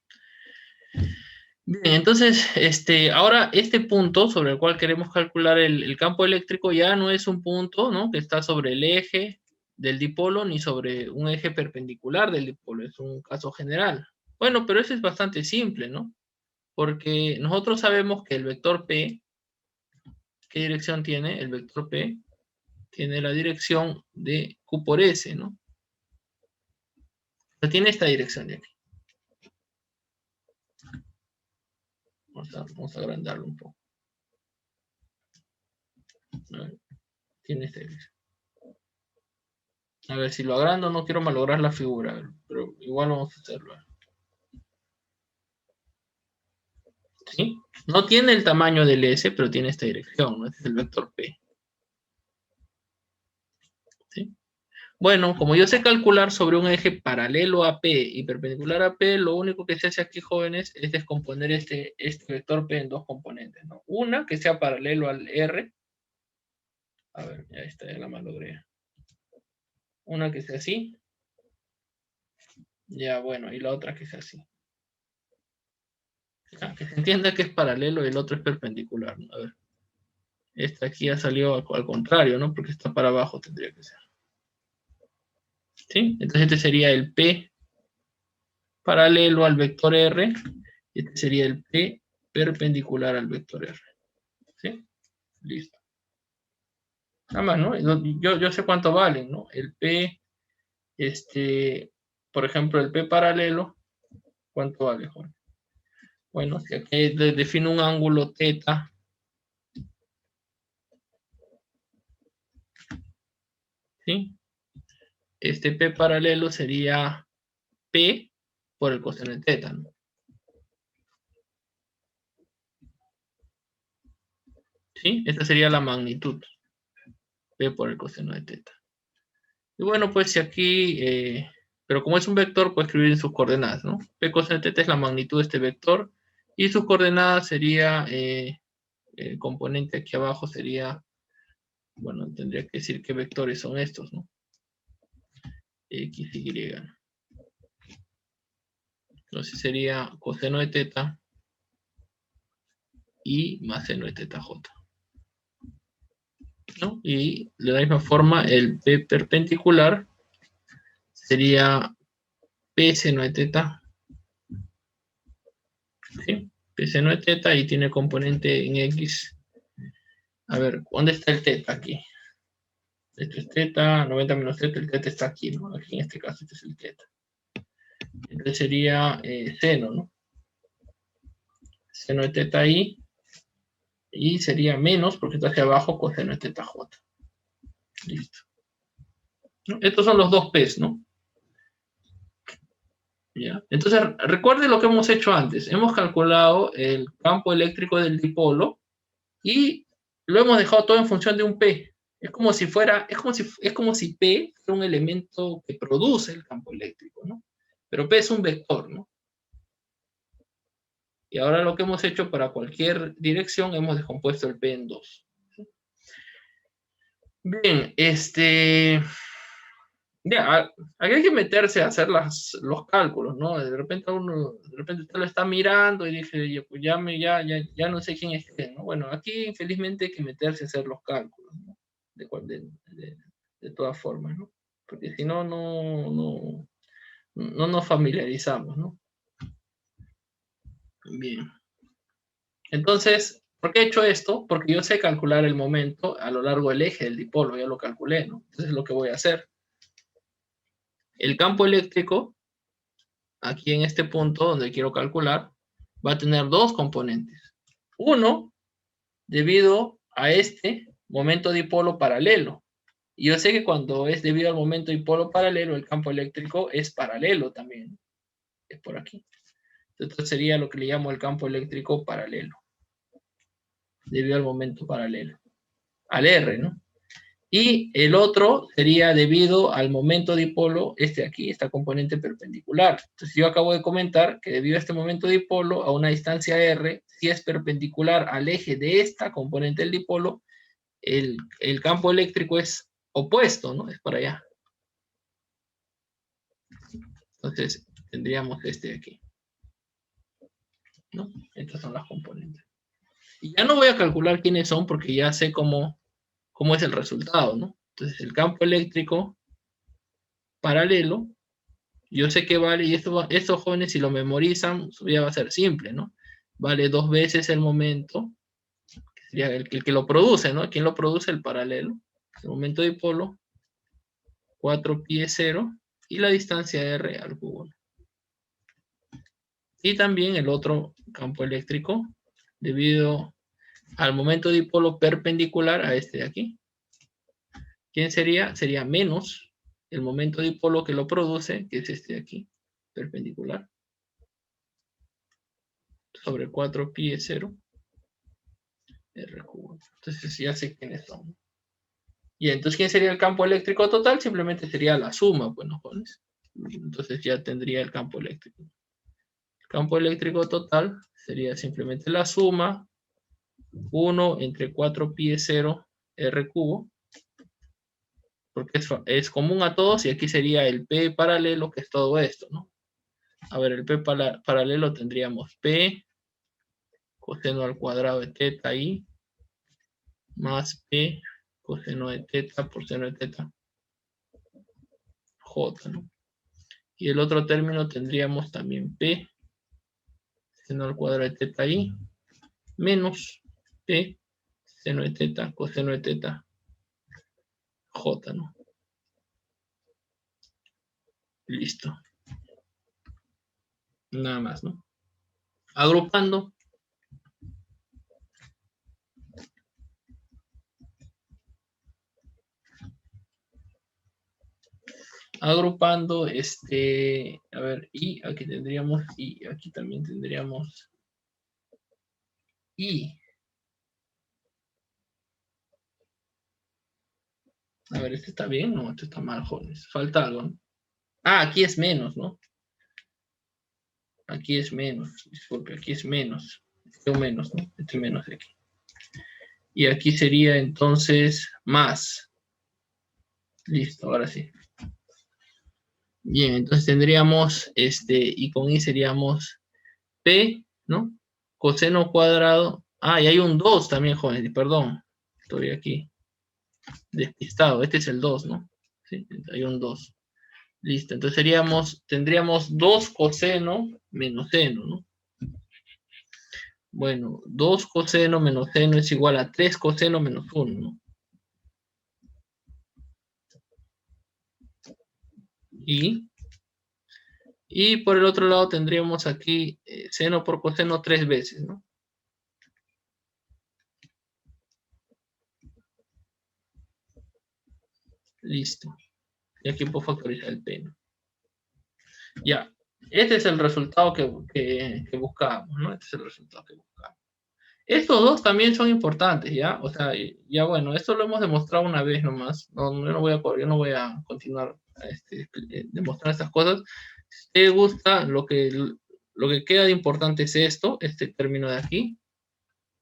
Bien, entonces, ahora este punto sobre el cual queremos calcular el campo eléctrico ya no es un punto, ¿no?, que está sobre el eje del dipolo ni sobre un eje perpendicular del dipolo, es un caso general. Bueno, pero eso es bastante simple, ¿no? Porque nosotros sabemos que el vector P, ¿qué dirección tiene? El vector P tiene la dirección de Q por S, ¿no? O sea, tiene esta dirección de aquí. Vamos a agrandarlo un poco. A ver, tiene esta dirección. A ver, si lo agrando no quiero malograr la figura, pero igual vamos a hacerlo. ¿Sí? No tiene el tamaño del S, pero tiene esta dirección, ¿no? Este es el vector P. ¿Sí? Bueno, como yo sé calcular sobre un eje paralelo a P y perpendicular a P, lo único que se hace aquí, jóvenes, es descomponer este vector P en dos componentes, ¿no? Una que sea paralelo al R. A ver, ya está, ya la malogré. Una que sea así. Ya, bueno, y la otra que sea así. Ya, que se entienda que es paralelo y el otro es perpendicular, ¿no? A ver. Esta aquí ya salió al contrario, ¿no? Porque está para abajo, tendría que ser. ¿Sí? Entonces este sería el P paralelo al vector R. Y este sería el P perpendicular al vector R. ¿Sí? Listo. Nada más, ¿no? Yo sé cuánto valen, ¿no? El P, por ejemplo, el P paralelo, ¿cuánto vale, Juan? Bueno, si aquí defino un ángulo θ, ¿sí? Este P paralelo sería P por el coseno de θ, ¿no? ¿Sí? Esta sería la magnitud. P por el coseno de θ. Y bueno, pues si aquí, pero como es un vector, puedo escribir en sus coordenadas, ¿no? P coseno de θ es la magnitud de este vector. Y sus coordenadas sería, el componente aquí abajo sería, bueno, tendría que decir qué vectores son estos, ¿no? X, Y. Entonces sería coseno de θ y más seno de θj, ¿no? Y de la misma forma el P perpendicular sería P seno de teta. ¿Sí? P seno de teta y tiene componente en X. A ver, ¿dónde está el teta aquí? Esto es teta, 90 menos teta, el teta está aquí, ¿no? Aquí en este caso, este es el teta. Entonces sería seno, ¿no? Seno de teta I. Y sería menos, porque está hacia abajo, coseno de teta J. Listo. ¿No? Estos son los dos P's, ¿no? ¿Ya? Entonces, recuerde lo que hemos hecho antes. Hemos calculado el campo eléctrico del dipolo y lo hemos dejado todo en función de un P. Es como si fuera, es como si P fuera un elemento que produce el campo eléctrico, ¿no? Pero P es un vector, ¿no? Y ahora lo que hemos hecho para cualquier dirección, hemos descompuesto el P en 2. Bien, ya, aquí hay que meterse a hacer los cálculos, ¿no? De repente usted lo está mirando y dice, pues ya no sé quién es quién, ¿no? Bueno, aquí infelizmente hay que meterse a hacer los cálculos, ¿no? De todas formas, ¿no? Porque si no, no nos familiarizamos, ¿no? Bien. Entonces, ¿por qué he hecho esto? Porque yo sé calcular el momento a lo largo del eje del dipolo, ya lo calculé, ¿no? Entonces, lo que voy a hacer. El campo eléctrico, aquí en este punto donde quiero calcular, va a tener dos componentes. Uno, debido a este momento dipolo paralelo. Y yo sé que cuando es debido al momento dipolo paralelo, el campo eléctrico es paralelo también. Es por aquí. Entonces sería lo que le llamo el campo eléctrico paralelo. Debido al momento paralelo. Al R, ¿no? Y el otro sería debido al momento dipolo, aquí, esta componente perpendicular. Entonces yo acabo de comentar que debido a este momento dipolo, a una distancia R, si es perpendicular al eje de esta componente del dipolo, el campo eléctrico es opuesto, ¿no? Es para allá. Entonces tendríamos este de aquí, ¿no? Estas son las componentes. Y ya no voy a calcular quiénes son porque ya sé cómo es el resultado, ¿no? Entonces el campo eléctrico paralelo, yo sé que vale, y estos jóvenes si lo memorizan, ya va a ser simple, ¿no? Vale 2 veces el momento, que sería el que lo produce, ¿no? ¿Quién lo produce? El paralelo. El momento dipolo, 4π0, y la distancia R al cubo. Y también el otro campo eléctrico, debido al momento dipolo perpendicular a este de aquí. ¿Quién sería? Sería menos el momento dipolo que lo produce, que es este de aquí, perpendicular, sobre 4π0 R cubo. Entonces ya sé quiénes son. Y entonces, ¿quién sería el campo eléctrico total? Simplemente sería la suma, pues, ¿no, jóvenes? Entonces ya tendría el campo eléctrico. El campo eléctrico total sería simplemente la suma 1 entre 4π0 R cubo, porque es común a todos, y aquí sería el P paralelo, que es todo esto, ¿no? A ver, el P paralelo tendríamos P coseno al cuadrado de teta I más P coseno de teta por seno de teta J, ¿no? Y el otro término tendríamos también P seno al cuadrado de teta I menos P seno de teta coseno de teta J, ¿no? Listo. Nada más, ¿no? Agrupando. Agrupando, a ver, y aquí tendríamos, y aquí también tendríamos, y. A ver, ¿este está bien? No, este está mal, jóvenes. Falta algo, ¿no? Ah, aquí es menos, ¿no? Aquí es menos, disculpe, aquí es menos. Este menos, ¿no? Este menos de aquí. Y aquí sería entonces más. Listo, ahora sí. Bien, entonces tendríamos, y con i seríamos P, ¿no? Coseno cuadrado. Ah, y hay un 2 también, jóvenes, perdón. Estoy aquí despistado. Este es el 2, ¿no? Sí, hay un 2. Listo, entonces tendríamos 2 coseno menos seno, ¿no? Bueno, 2 coseno menos seno es igual a 3 coseno menos 1, ¿no? Y por el otro lado tendríamos aquí seno por coseno 3 veces, ¿no? Listo. Y aquí puedo factorizar el p, ¿no? Ya. Este es el resultado que buscábamos, ¿no? Este es el resultado que buscábamos. Estos dos también son importantes, ¿ya? O sea, ya bueno, esto lo hemos demostrado una vez nomás. No, yo no voy a continuar demostrar estas cosas. Si te gusta, lo que queda de importante es esto, este término de aquí,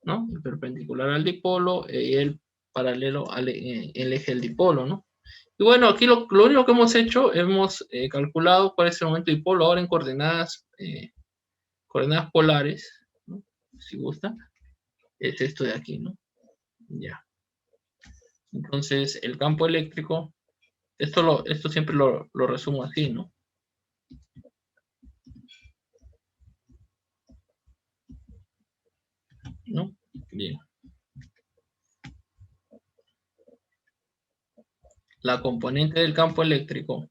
¿no? El perpendicular al dipolo y el paralelo al el eje del dipolo, ¿no? Y bueno, aquí lo único que hemos hecho, hemos calculado cuál es el momento dipolo ahora en coordenadas polares, ¿no? Si gusta, es esto de aquí, ¿no? Ya. Entonces, el campo eléctrico, esto siempre lo resumo así, ¿no? ¿No? Bien. La componente del campo eléctrico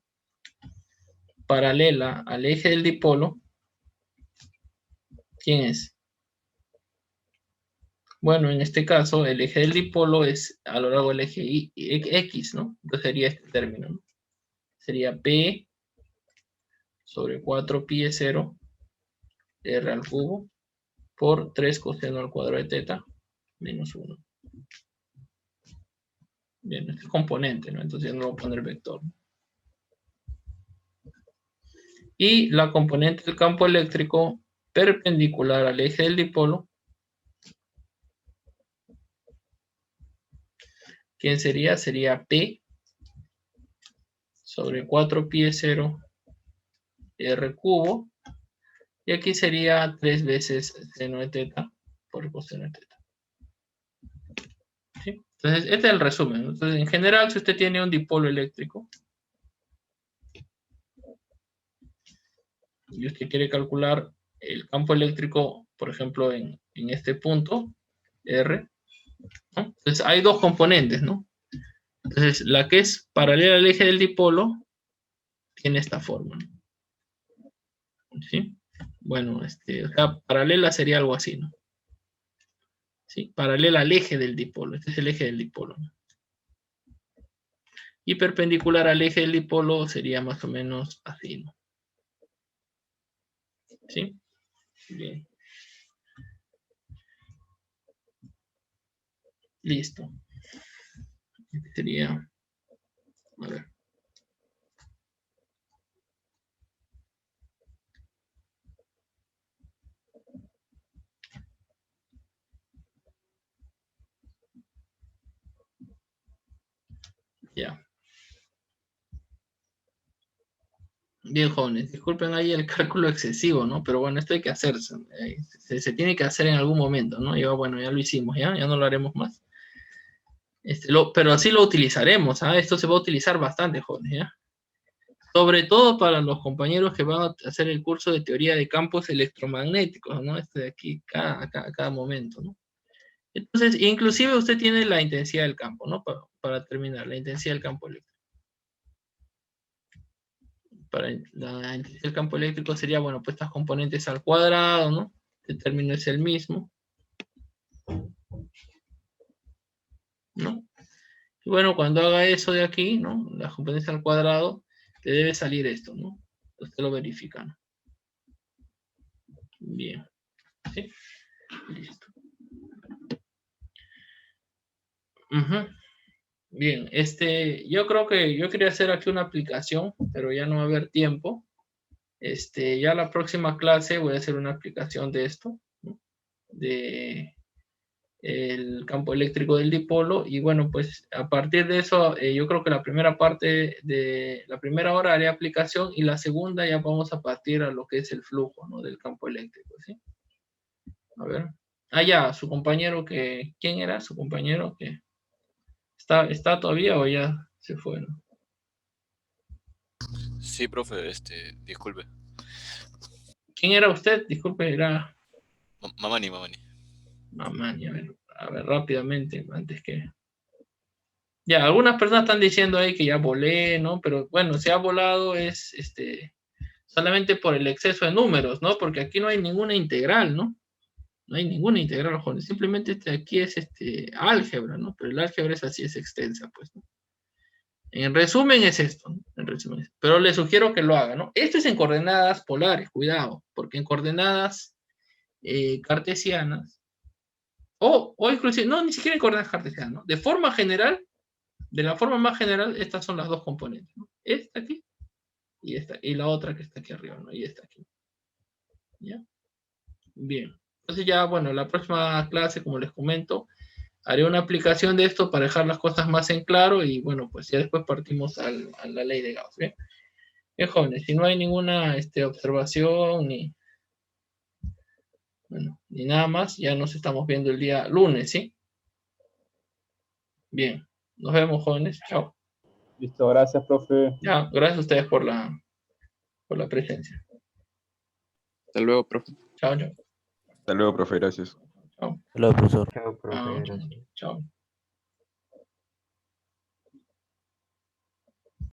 paralela al eje del dipolo, ¿quién es? Bueno, en este caso, el eje del dipolo es a lo largo del eje X, ¿no? Entonces sería este término, ¿no? Sería P sobre 4 pi 0 R al cubo por 3 coseno al cuadrado de teta menos 1. Bien, este es componente, ¿no? Entonces ya no voy a poner vector. Y la componente del campo eléctrico perpendicular al eje del dipolo, ¿quién sería? Sería P sobre 4 pi 0 R cubo. Y aquí sería 3 veces seno de teta por coseno de teta. ¿Sí? Entonces, este es el resumen. Entonces, en general, si usted tiene un dipolo eléctrico y usted quiere calcular el campo eléctrico, por ejemplo, en este punto, R, ¿no? Entonces, hay dos componentes, ¿no? Entonces, la que es paralela al eje del dipolo tiene esta forma, ¿no? ¿Sí? Bueno, o sea, paralela sería algo así, ¿no? ¿Sí? Paralela al eje del dipolo. Este es el eje del dipolo, ¿no? Y perpendicular al eje del dipolo sería más o menos así, ¿no? ¿Sí? Bien. Listo. Este sería, a ver. Ya. Bien, jóvenes, disculpen ahí el cálculo excesivo, ¿no? Pero bueno, esto hay que hacerse. Se tiene que hacer en algún momento, ¿no? Y bueno, ya lo hicimos, ya no lo haremos más. Pero así lo utilizaremos, ¿ah? Esto se va a utilizar bastante, jóvenes, ¿ya? Sobre todo para los compañeros que van a hacer el curso de teoría de campos electromagnéticos, ¿no? De aquí, cada momento, ¿no? Entonces, inclusive usted tiene la intensidad del campo, ¿no? Para terminar, la intensidad del campo eléctrico. Para la intensidad del campo eléctrico sería, bueno, pues estas componentes al cuadrado, ¿no? El término es el mismo, ¿no? Y bueno, cuando haga eso de aquí, ¿no? Las componentes al cuadrado, le debe salir esto, ¿no? Usted lo verifica, ¿no? Bien. ¿Sí? Listo. Bien, yo creo que yo quería hacer aquí una aplicación, pero ya no va a haber tiempo. Ya la próxima clase voy a hacer una aplicación de esto, ¿no? De el campo eléctrico del dipolo, y bueno, pues a partir de eso, yo creo que la primera parte de la primera hora haré aplicación, y la segunda ya vamos a partir a lo que es el flujo, ¿no? Del campo eléctrico, ¿sí? A ver. Ya, su compañero ¿quién era su compañero que está todavía o ya se fue, ¿no? Sí, profe, disculpe. ¿Quién era usted? Disculpe, era Mamani. Mamani. A ver, rápidamente, antes que... Ya, algunas personas están diciendo ahí que ya volé, ¿no? Pero bueno, si ha volado es solamente por el exceso de números, ¿no? Porque aquí no hay ninguna integral, ¿no? No hay ninguna integral, jóvenes. Simplemente aquí es álgebra, ¿no? Pero el álgebra es así, es extensa, pues, ¿no? En resumen es esto, ¿no? En resumen es esto. Pero le sugiero que lo haga, ¿no? Esto es en coordenadas polares, cuidado, porque en coordenadas cartesianas, o inclusive, no, ni siquiera en coordenadas cartesianas, ¿no? De forma general, de la forma más general, estas son las dos componentes, ¿no? Esta aquí y esta, y la otra que está aquí arriba, ¿no? Y esta aquí. ¿Ya? Bien. Entonces ya, bueno, la próxima clase, como les comento, haré una aplicación de esto para dejar las cosas más en claro y bueno, pues ya después partimos a la ley de Gauss, ¿bien? Bien, jóvenes, si no hay ninguna observación ni nada más, ya nos estamos viendo el día lunes, ¿sí? Bien, nos vemos, jóvenes, chao. Listo, gracias, profe. Ya, gracias a ustedes por la presencia. Hasta luego, profe. Chao, chao. Hasta luego, profe, gracias. Chao. Hola, profesor. Chao, chao.